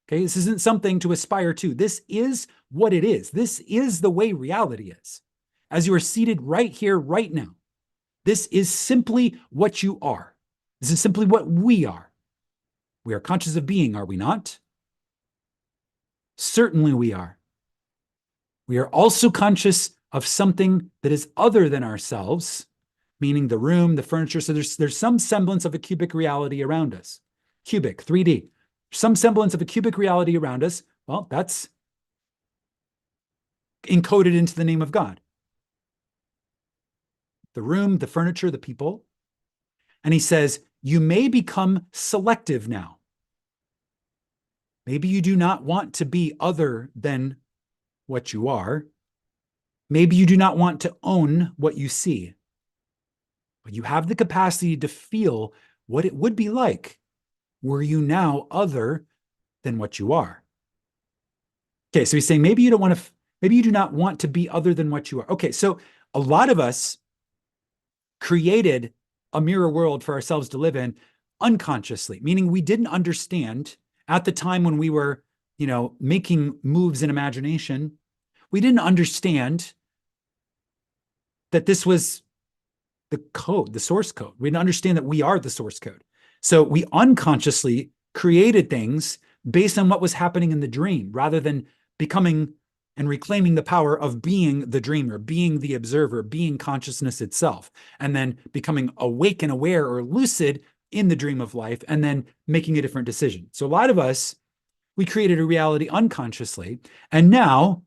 Okay, this isn't something to aspire to. This is what it is. This is the way reality is. As you are seated right here, right now, this is simply what you are. This is simply what we are. We are conscious of being, are we not? Certainly we are. We are also conscious of something that is other than ourselves, meaning the room, the furniture. So there's some semblance of a cubic reality around us. Cubic, 3D. Some semblance of a cubic reality around us. Well, that's encoded into the name of God. The room, the furniture, the people. And he says, you may become selective now. Maybe you do not want to be other than what you are. Maybe you do not want to own what you see. But you have the capacity to feel what it would be like were you now other than what you are. Okay, so he's saying maybe you do not want to be other than what you are. Okay, so a lot of us created a mirror world for ourselves to live in unconsciously, meaning we didn't understand at the time when we were, making moves in imagination, we didn't understand that this was the code, the source code. We didn't understand that we are the source code. So we unconsciously created things based on what was happening in the dream, rather than becoming and reclaiming the power of being the dreamer, being the observer, being consciousness itself, and then becoming awake and aware or lucid in the dream of life, and then making a different decision. So a lot of us, we created a reality unconsciously, and now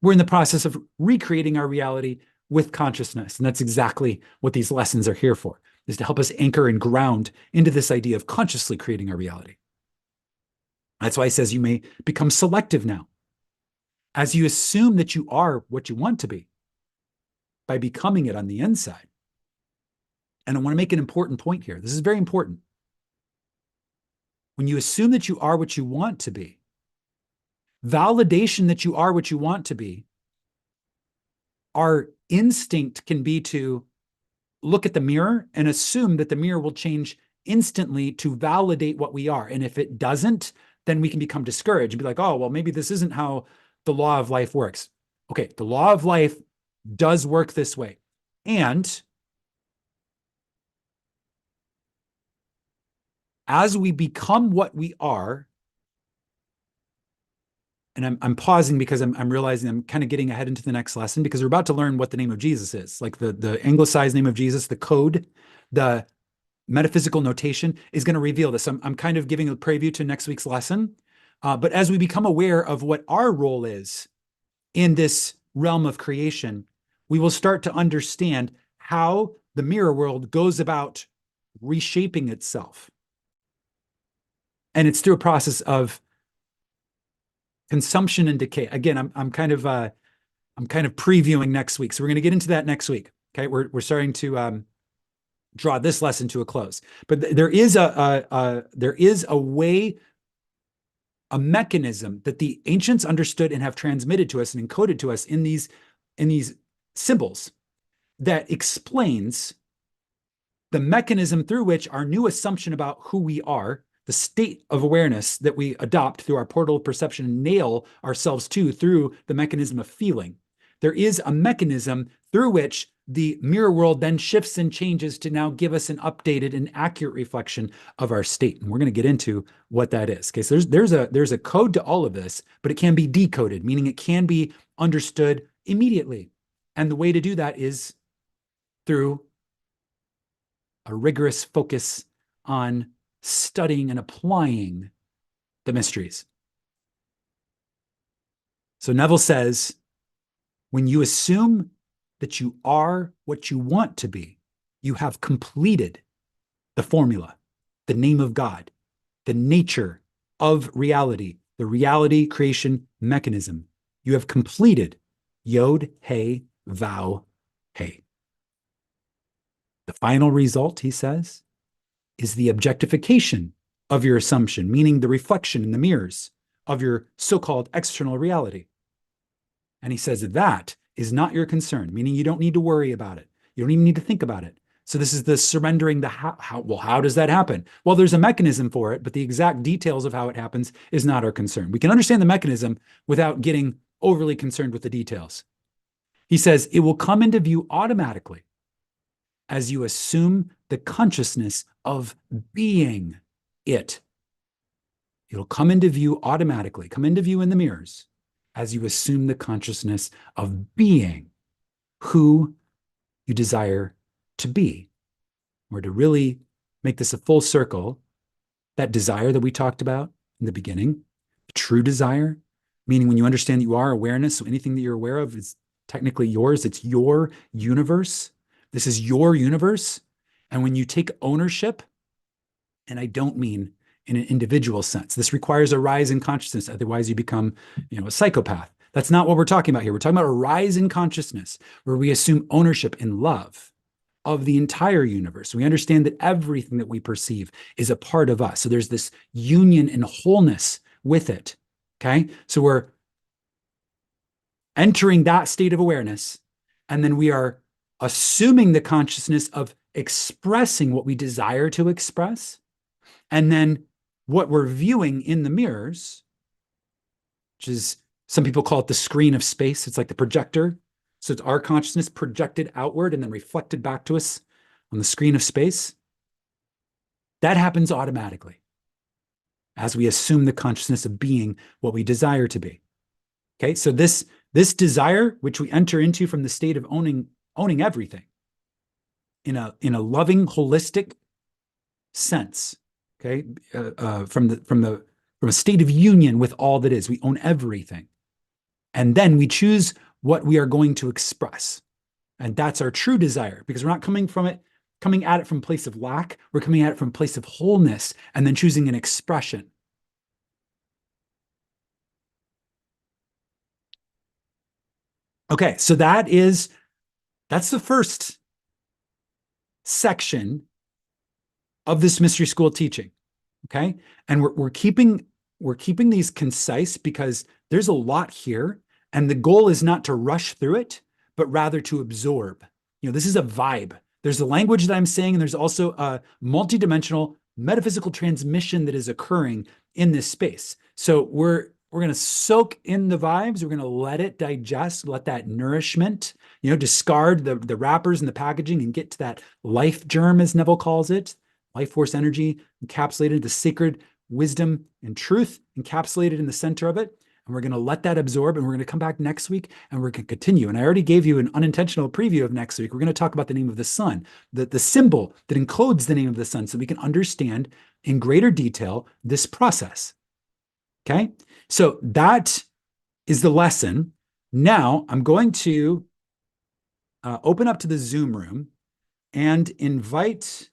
we're in the process of recreating our reality with consciousness. And that's exactly what these lessons are here for, is to help us anchor and ground into this idea of consciously creating our reality. That's why he says you may become selective now, as you assume that you are what you want to be by becoming it on the inside. And I want to make an important point here. This is very important. When you assume that you are what you want to be, validation that you are what you want to be, our instinct can be to look at the mirror and assume that the mirror will change instantly to validate what we are. And if it doesn't, then we can become discouraged and be like, oh, well, maybe this isn't how the law of life works. Okay, the law of life does work this way. And as we become what we are, and I'm pausing because I'm realizing I'm kind of getting ahead into the next lesson, because we're about to learn what the name of Jesus is, like the anglicized name of Jesus, the code, the metaphysical notation is going to reveal this. I'm kind of giving a preview to next week's lesson. But as we become aware of what our role is in this realm of creation, we will start to understand how the mirror world goes about reshaping itself. And it's through a process of consumption and decay. Again, I'm kind of previewing next week, so we're going to get into that next week. Okay, we're starting to draw this lesson to a close, but there is a way, a mechanism that the ancients understood and have transmitted to us and encoded to us in these symbols that explains the mechanism through which our new assumption about who we are, the state of awareness that we adopt through our portal of perception and nail ourselves to through the mechanism of feeling. There is a mechanism through which the mirror world then shifts and changes to now give us an updated and accurate reflection of our state. And we're going to get into what that is. Okay, so there's a code to all of this, but it can be decoded, meaning it can be understood immediately. And the way to do that is through a rigorous focus on studying and applying the mysteries. So Neville says, when you assume that you are what you want to be, you have completed the formula, the name of God, the nature of reality, the reality creation mechanism. You have completed Yod, Hey, Vow, Hey. The final result, he says, is the objectification of your assumption, meaning the reflection in the mirrors of your so-called external reality. And he says that is not your concern, meaning you don't need to worry about it. You don't even need to think about it. So this is the surrendering the how does that happen? Well, there's a mechanism for it, but the exact details of how it happens is not our concern. We can understand the mechanism without getting overly concerned with the details. He says it will come into view automatically as you assume the consciousness of being it. It'll come into view automatically, come into view in the mirrors as you assume the consciousness of being who you desire to be. Or to really make this a full circle, that desire that we talked about in the beginning, true desire, meaning when you understand that you are awareness, so anything that you're aware of is technically yours, it's your universe. This is your universe. And when you take ownership, and I don't mean in an individual sense, this requires a rise in consciousness. Otherwise, you become, a psychopath. That's not what we're talking about here. We're talking about a rise in consciousness where we assume ownership and love of the entire universe. We understand that everything that we perceive is a part of us. So there's this union and wholeness with it. Okay. So we're entering that state of awareness, and then we are assuming the consciousness of expressing what we desire to express. And then what we're viewing in the mirrors, which is, some people call it the screen of space. It's like the projector. So it's our consciousness projected outward and then reflected back to us on the screen of space. That happens automatically as we assume the consciousness of being what we desire to be. Okay, so this desire, which we enter into from the state of owning everything in a loving, holistic sense. Okay, from a state of union with all that is, we own everything, and then we choose what we are going to express, and that's our true desire, because we're not coming at it from a place of lack. We're coming at it from a place of wholeness, and then choosing an expression. Okay, so that's the first section of this mystery school teaching. Okay, and we're keeping these concise because there's a lot here, and the goal is not to rush through it, but rather to absorb. This is a vibe. There's the language that I'm saying, and there's also a multidimensional metaphysical transmission that is occurring in this space. So we're going to soak in the vibes. We're going to let it digest, let that nourishment, discard the wrappers and the packaging and get to that life germ, as Neville calls it, life force energy encapsulated, the sacred wisdom and truth encapsulated in the center of it. And we're going to let that absorb, and we're going to come back next week and we're going to continue. And I already gave you an unintentional preview of next week. We're going to talk about the name of the sun, the symbol that encodes the name of the sun, so we can understand in greater detail this process. Okay, so that is the lesson. Now I'm going to open up to the Zoom room and invite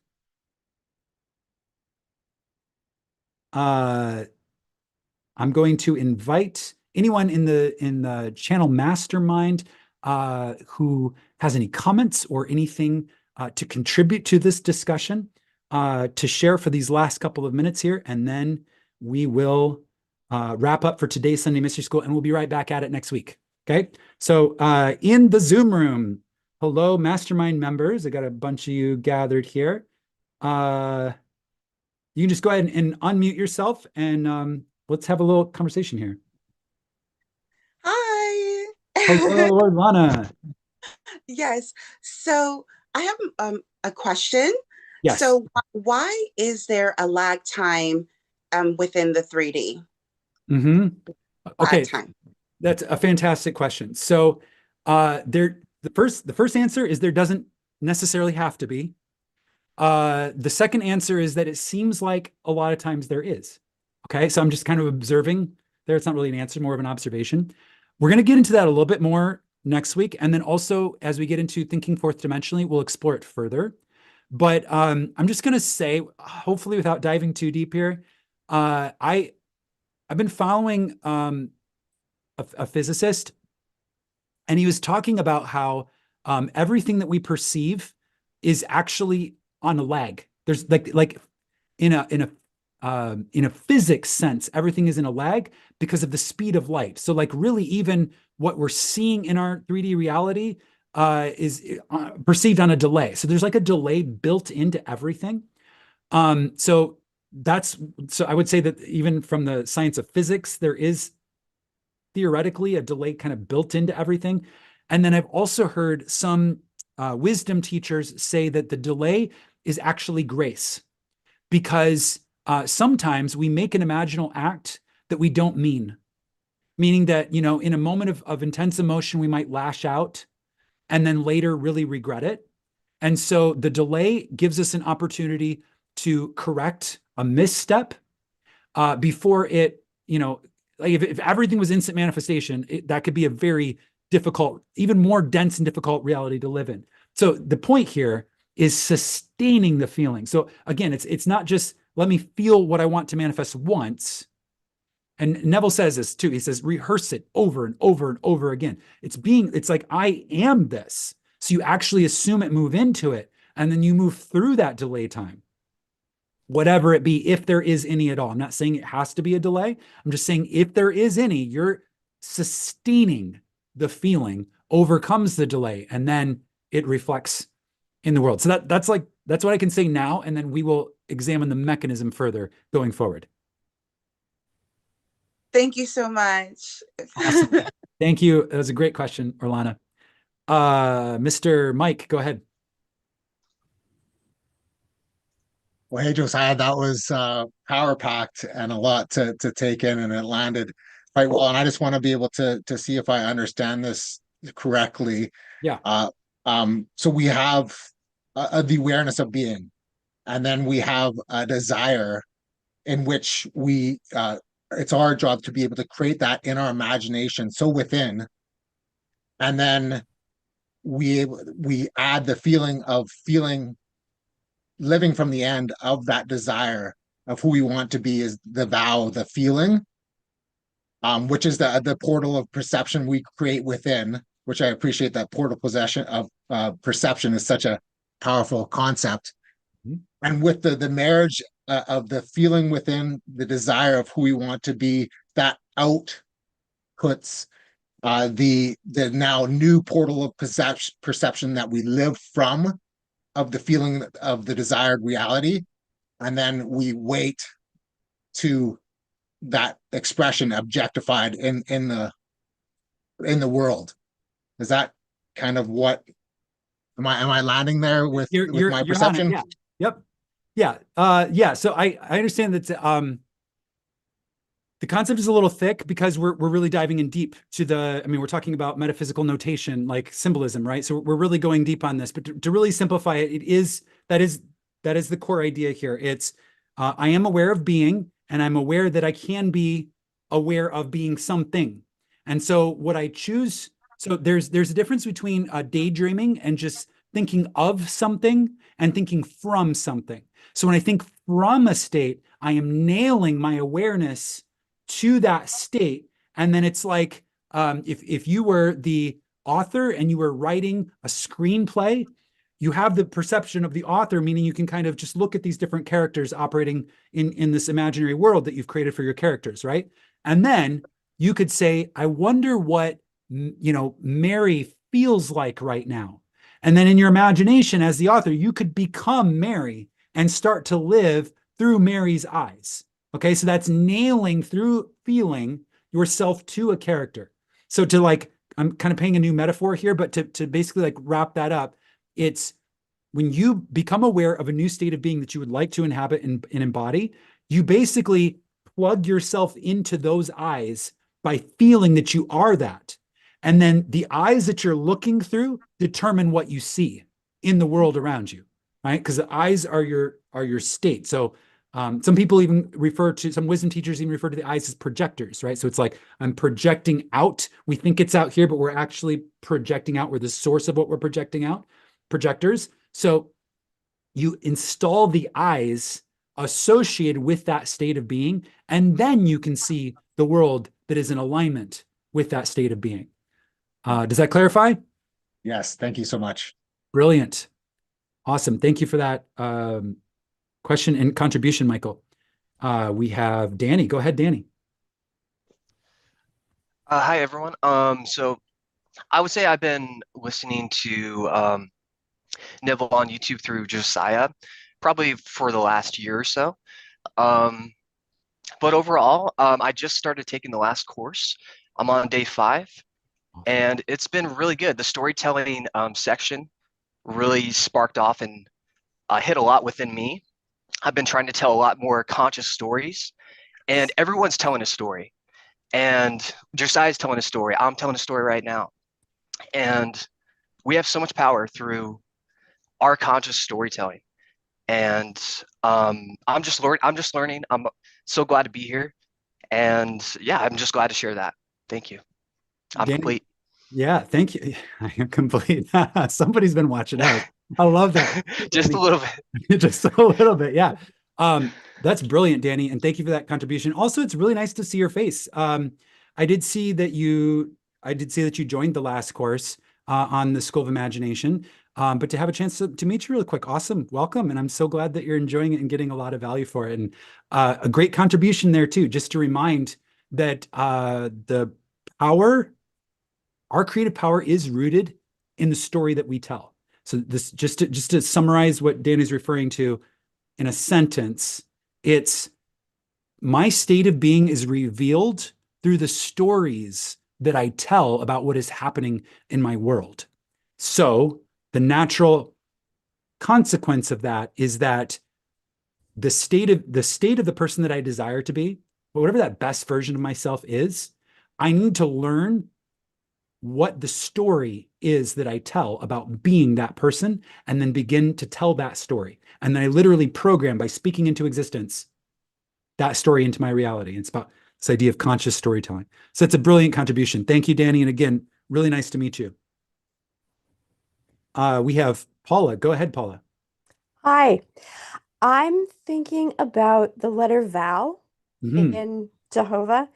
I'm going to invite anyone in the channel Mastermind who has any comments or anything to contribute to this discussion to share for these last couple of minutes here, and then we will wrap up for today's Sunday Mystery School, and we'll be right back at it next week. Okay, so in the Zoom room, hello, Mastermind members. I got a bunch of you gathered here. You can just go ahead and unmute yourself, and let's have a little conversation here. Hi. Hello, Lana. Yes. So I have a question. Yes. So why is there a lag time within the 3D? hmm Lag Okay, time. that's a fantastic question. So, the first answer is there doesn't necessarily have to be. The second answer is that it seems like a lot of times there is. Okay, so I'm just kind of observing there. It's not really an answer, more of an observation. We're going to get into that a little bit more next week. And then also, as we get into thinking fourth dimensionally, we'll explore it further. But I'm just going to say, hopefully, without diving too deep here, I've been following a physicist, and he was talking about how everything that we perceive is actually on a lag. There's like in a physics sense, everything is in a lag because of the speed of light. So like really, even what we're seeing in our 3D reality is perceived on a delay. So there's like a delay built into everything. So that's so I would say that even from the science of physics, there is theoretically a delay kind of built into everything. And then I've also heard some wisdom teachers say that the delay is actually grace because sometimes we make an imaginal act that we don't mean, meaning that, in a moment of intense emotion, we might lash out and then later really regret it. And so the delay gives us an opportunity to correct a misstep before it, like if everything was instant manifestation, that could be a very difficult, even more dense and difficult reality to live in. So the point here is sustaining the feeling. So again, it's not just let me feel what I want to manifest once. And Neville says this too. He says, rehearse it over and over and over again. It's like, I am this. So you actually assume it, move into it, and then you move through that delay time, whatever it be, if there is any at all. I'm not saying it has to be a delay. I'm just saying if there is any, you're sustaining the feeling, overcomes the delay, and then it reflects in the world. So that's what I can say now, and then we will examine the mechanism further going forward. Thank you so much. Awesome. Thank you. That was a great question, Orlana. Mr. Mike, go ahead. Well, hey, Josiah, that was power packed and a lot to take in, and it landed quite well. And I just want to be able to see if I understand this correctly. Yeah. So we have the awareness of being, and then we have a desire in which it's our job to be able to create that in our imagination, so within, and then we add the feeling of feeling living from the end of that desire of who we want to be is the vow, the feeling, which is the portal of perception we create within, which I appreciate that portal possession of perception is such a powerful concept. Mhm. And with the marriage of the feeling within the desire of who we want to be, that outputs the now new portal of perception that we live from, of the feeling of the desired reality, and then we wait to that expression objectified in the world. Is that kind of what am I landing there with my You're on it. perception? Yeah. Yep. Yeah. Yeah. So I understand that the concept is a little thick because we're really diving in deep to we're talking about metaphysical notation, like symbolism, right? So we're really going deep on this, but to really simplify it, that is the core idea here. It's I am aware of being, and I'm aware that I can be aware of being something. And so what I choose, so there's a difference between daydreaming and just thinking of something and thinking from something. So when I think from a state, I am nailing my awareness to that state. And then it's like if you were the author and you were writing a screenplay, you have the perception of the author, meaning you can kind of just look at these different characters operating in this imaginary world that you've created for your characters, right? And then you could say, I wonder what Mary feels like right now. And then in your imagination as the author, you could become Mary and start to live through Mary's eyes. Okay, so that's nailing through feeling yourself to a character. So to like I'm kind of paying a new metaphor here, but to basically like wrap that up, it's when you become aware of a new state of being that you would like to inhabit and embody, you basically plug yourself into those eyes by feeling that you are that. And then the eyes that you're looking through determine what you see in the world around you, right? Because the eyes are your state. So some people even some wisdom teachers even refer to the eyes as projectors, right? So it's like I'm projecting out. We think it's out here, but we're actually projecting out. We're the source of what we're projecting out, projectors. So you install the eyes associated with that state of being, and then you can see the world that is in alignment with that state of being. Does that clarify? Yes, thank you so much. Brilliant. Awesome. Thank you for that question and contribution, Michael. We have Danny. Go ahead, Danny. Hi everyone. So I would say I've been listening to Neville on YouTube through Josiah, probably for the last year or so. But overall, I just started taking the last course. I'm on day 5, and it's been really good. The storytelling section really sparked off and hit a lot within me. I've been trying to tell a lot more conscious stories, and everyone's telling a story. And Josiah's telling a story. I'm telling a story right now. And we have so much power through our conscious storytelling. And I'm just learning. I'm so glad to be here. And yeah, I'm just glad to share that. Thank you. I'm Danny, complete. yeah, thank you. I am complete. Somebody's been watching out. I love that. Just a little bit. Just a little bit, yeah. That's brilliant, Danny, and thank you for that contribution. Also, it's really nice to see your face. I did see that you joined the last course on the School of Imagination. But to have a chance to meet you really quick, awesome, welcome, and I'm so glad that you're enjoying it and getting a lot of value for it. And a great contribution there too, just to remind that the power, our creative power, is rooted in the story that we tell. So this just to summarize what Dan is referring to in a sentence, it's my state of being is revealed through the stories that I tell about what is happening in my world. So the natural consequence of that is that the state of the person that I desire to be, whatever that best version of myself is, I need to learn what the story is that I tell about being that person, and then begin to tell that story. And then I literally program, by speaking into existence, that story into my reality. It's about this idea of conscious storytelling. So it's a brilliant contribution. Thank you, Danny. And again, really nice to meet you. We have Paula. Go ahead, Paula. Hi, I'm thinking about the letter vowel Mm-hmm. in Jehovah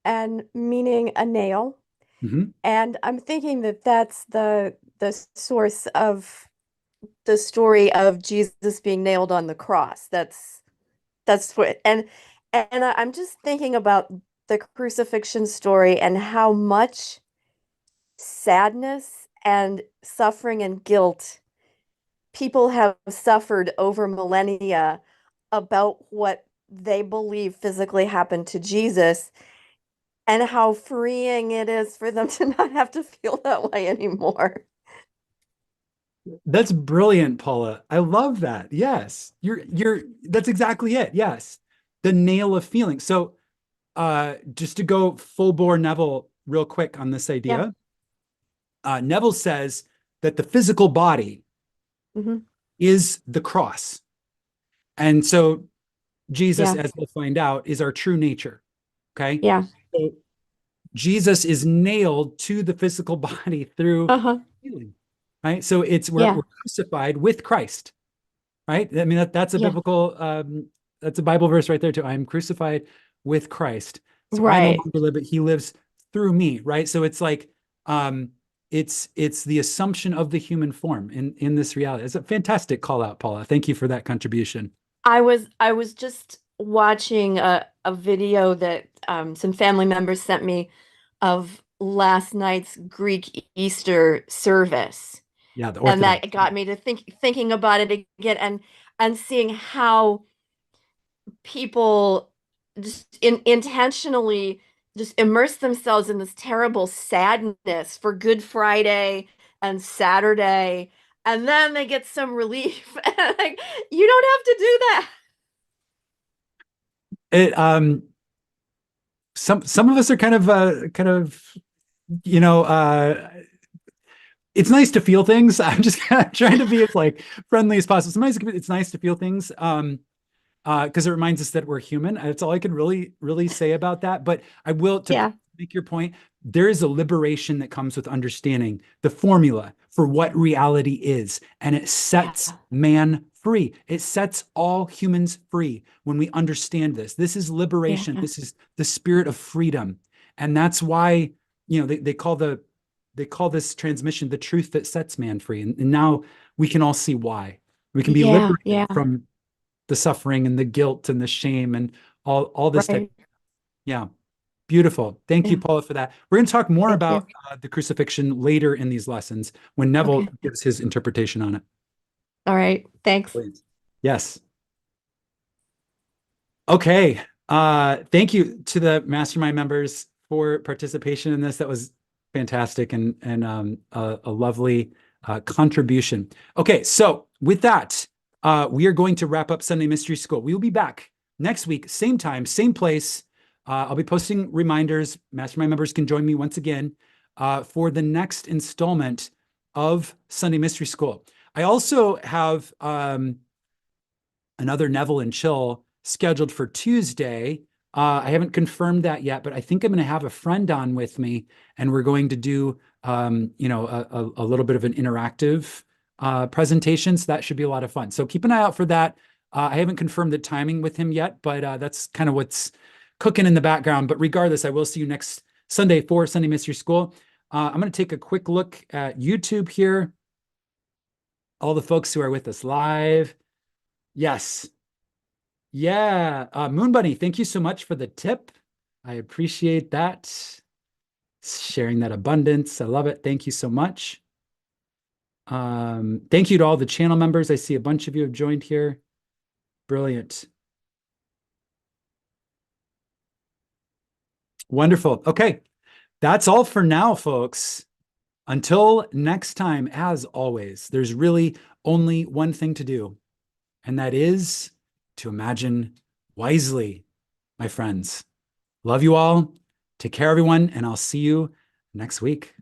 and meaning a nail. Mm-hmm. And I'm thinking that that's the source of the story of Jesus being nailed on the cross. That's what, and I'm just thinking about the crucifixion story and how much sadness and suffering and guilt people have suffered over millennia about what they believe physically happened to Jesus, and how freeing it is for them to not have to feel that way anymore. That's brilliant, Paula. I love that. Yes. That's exactly it. Yes. The nail of feeling. So just to go full bore Neville real quick on this idea. Neville says that the physical body is the cross. And so Jesus, as we'll find out, is our true nature. Okay. Yeah. So Jesus is nailed to the physical body through healing. Right. So we're crucified with Christ. Right. I mean, that's a biblical, that's a Bible verse right there too. I am crucified with Christ. So I no longer live, but he lives through me. Right. So it's like, it's the assumption of the human form in this reality. It's a fantastic call out, Paula. Thank you for that contribution. I was just watching a video that some family members sent me of last night's Greek Easter service. Yeah, the and Orthodox. that got me to thinking about it again, and seeing how people just intentionally just immerse themselves in this terrible sadness for Good Friday and Saturday, and then they get some relief. And like, you don't have to do that. Some of us are you know, it's nice to feel things. I'm just kind of trying to be as like friendly as possible. Sometimes it's nice to feel things. Because it reminds us that we're human. That's all I can really say about that. But I will, to make your point, there is a liberation that comes with understanding the formula for what reality is, and it sets man free. It sets all humans free when we understand this. This is liberation. This is the spirit of freedom, and that's why, you know, they call this transmission the truth that sets man free. And now we can all see why. We can be liberated from the suffering and the guilt and the shame and all this type. Yeah. Beautiful. Thank you, Paula, for that. We're going to talk more about the crucifixion later in these lessons when Neville gives his interpretation on it. All right. Thanks. Please. Yes. Okay. Thank you to the mastermind members for participation in this. That was fantastic and a lovely contribution. Okay. So with that, we are going to wrap up Sunday Mystery School. We will be back next week, same time, same place. I'll be posting reminders. Mastermind members can join me once again for the next installment of Sunday Mystery School. I also have another Neville and Chill scheduled for Tuesday. I haven't confirmed that yet, but I think I'm going to have a friend on with me, and we're going to do you know, a little bit of an interactive presentation. So that should be a lot of fun. So keep an eye out for that. I haven't confirmed the timing with him yet, but that's kind of what's cooking in the background. But regardless, I will see you next Sunday for Sunday Mystery School. I'm going to take a quick look at YouTube here. All the folks who are with us live. Yes. Yeah. Moon Bunny, thank you so much for the tip. I appreciate that. Sharing that abundance. I love it. Thank you so much. Thank you to all the channel members. I see a bunch of you have joined here. Brilliant. Wonderful. Okay. That's all for now, folks. Until next time, as always, there's really only one thing to do, and that is to imagine wisely, my friends. Love you all. Take care, everyone, and I'll see you next week.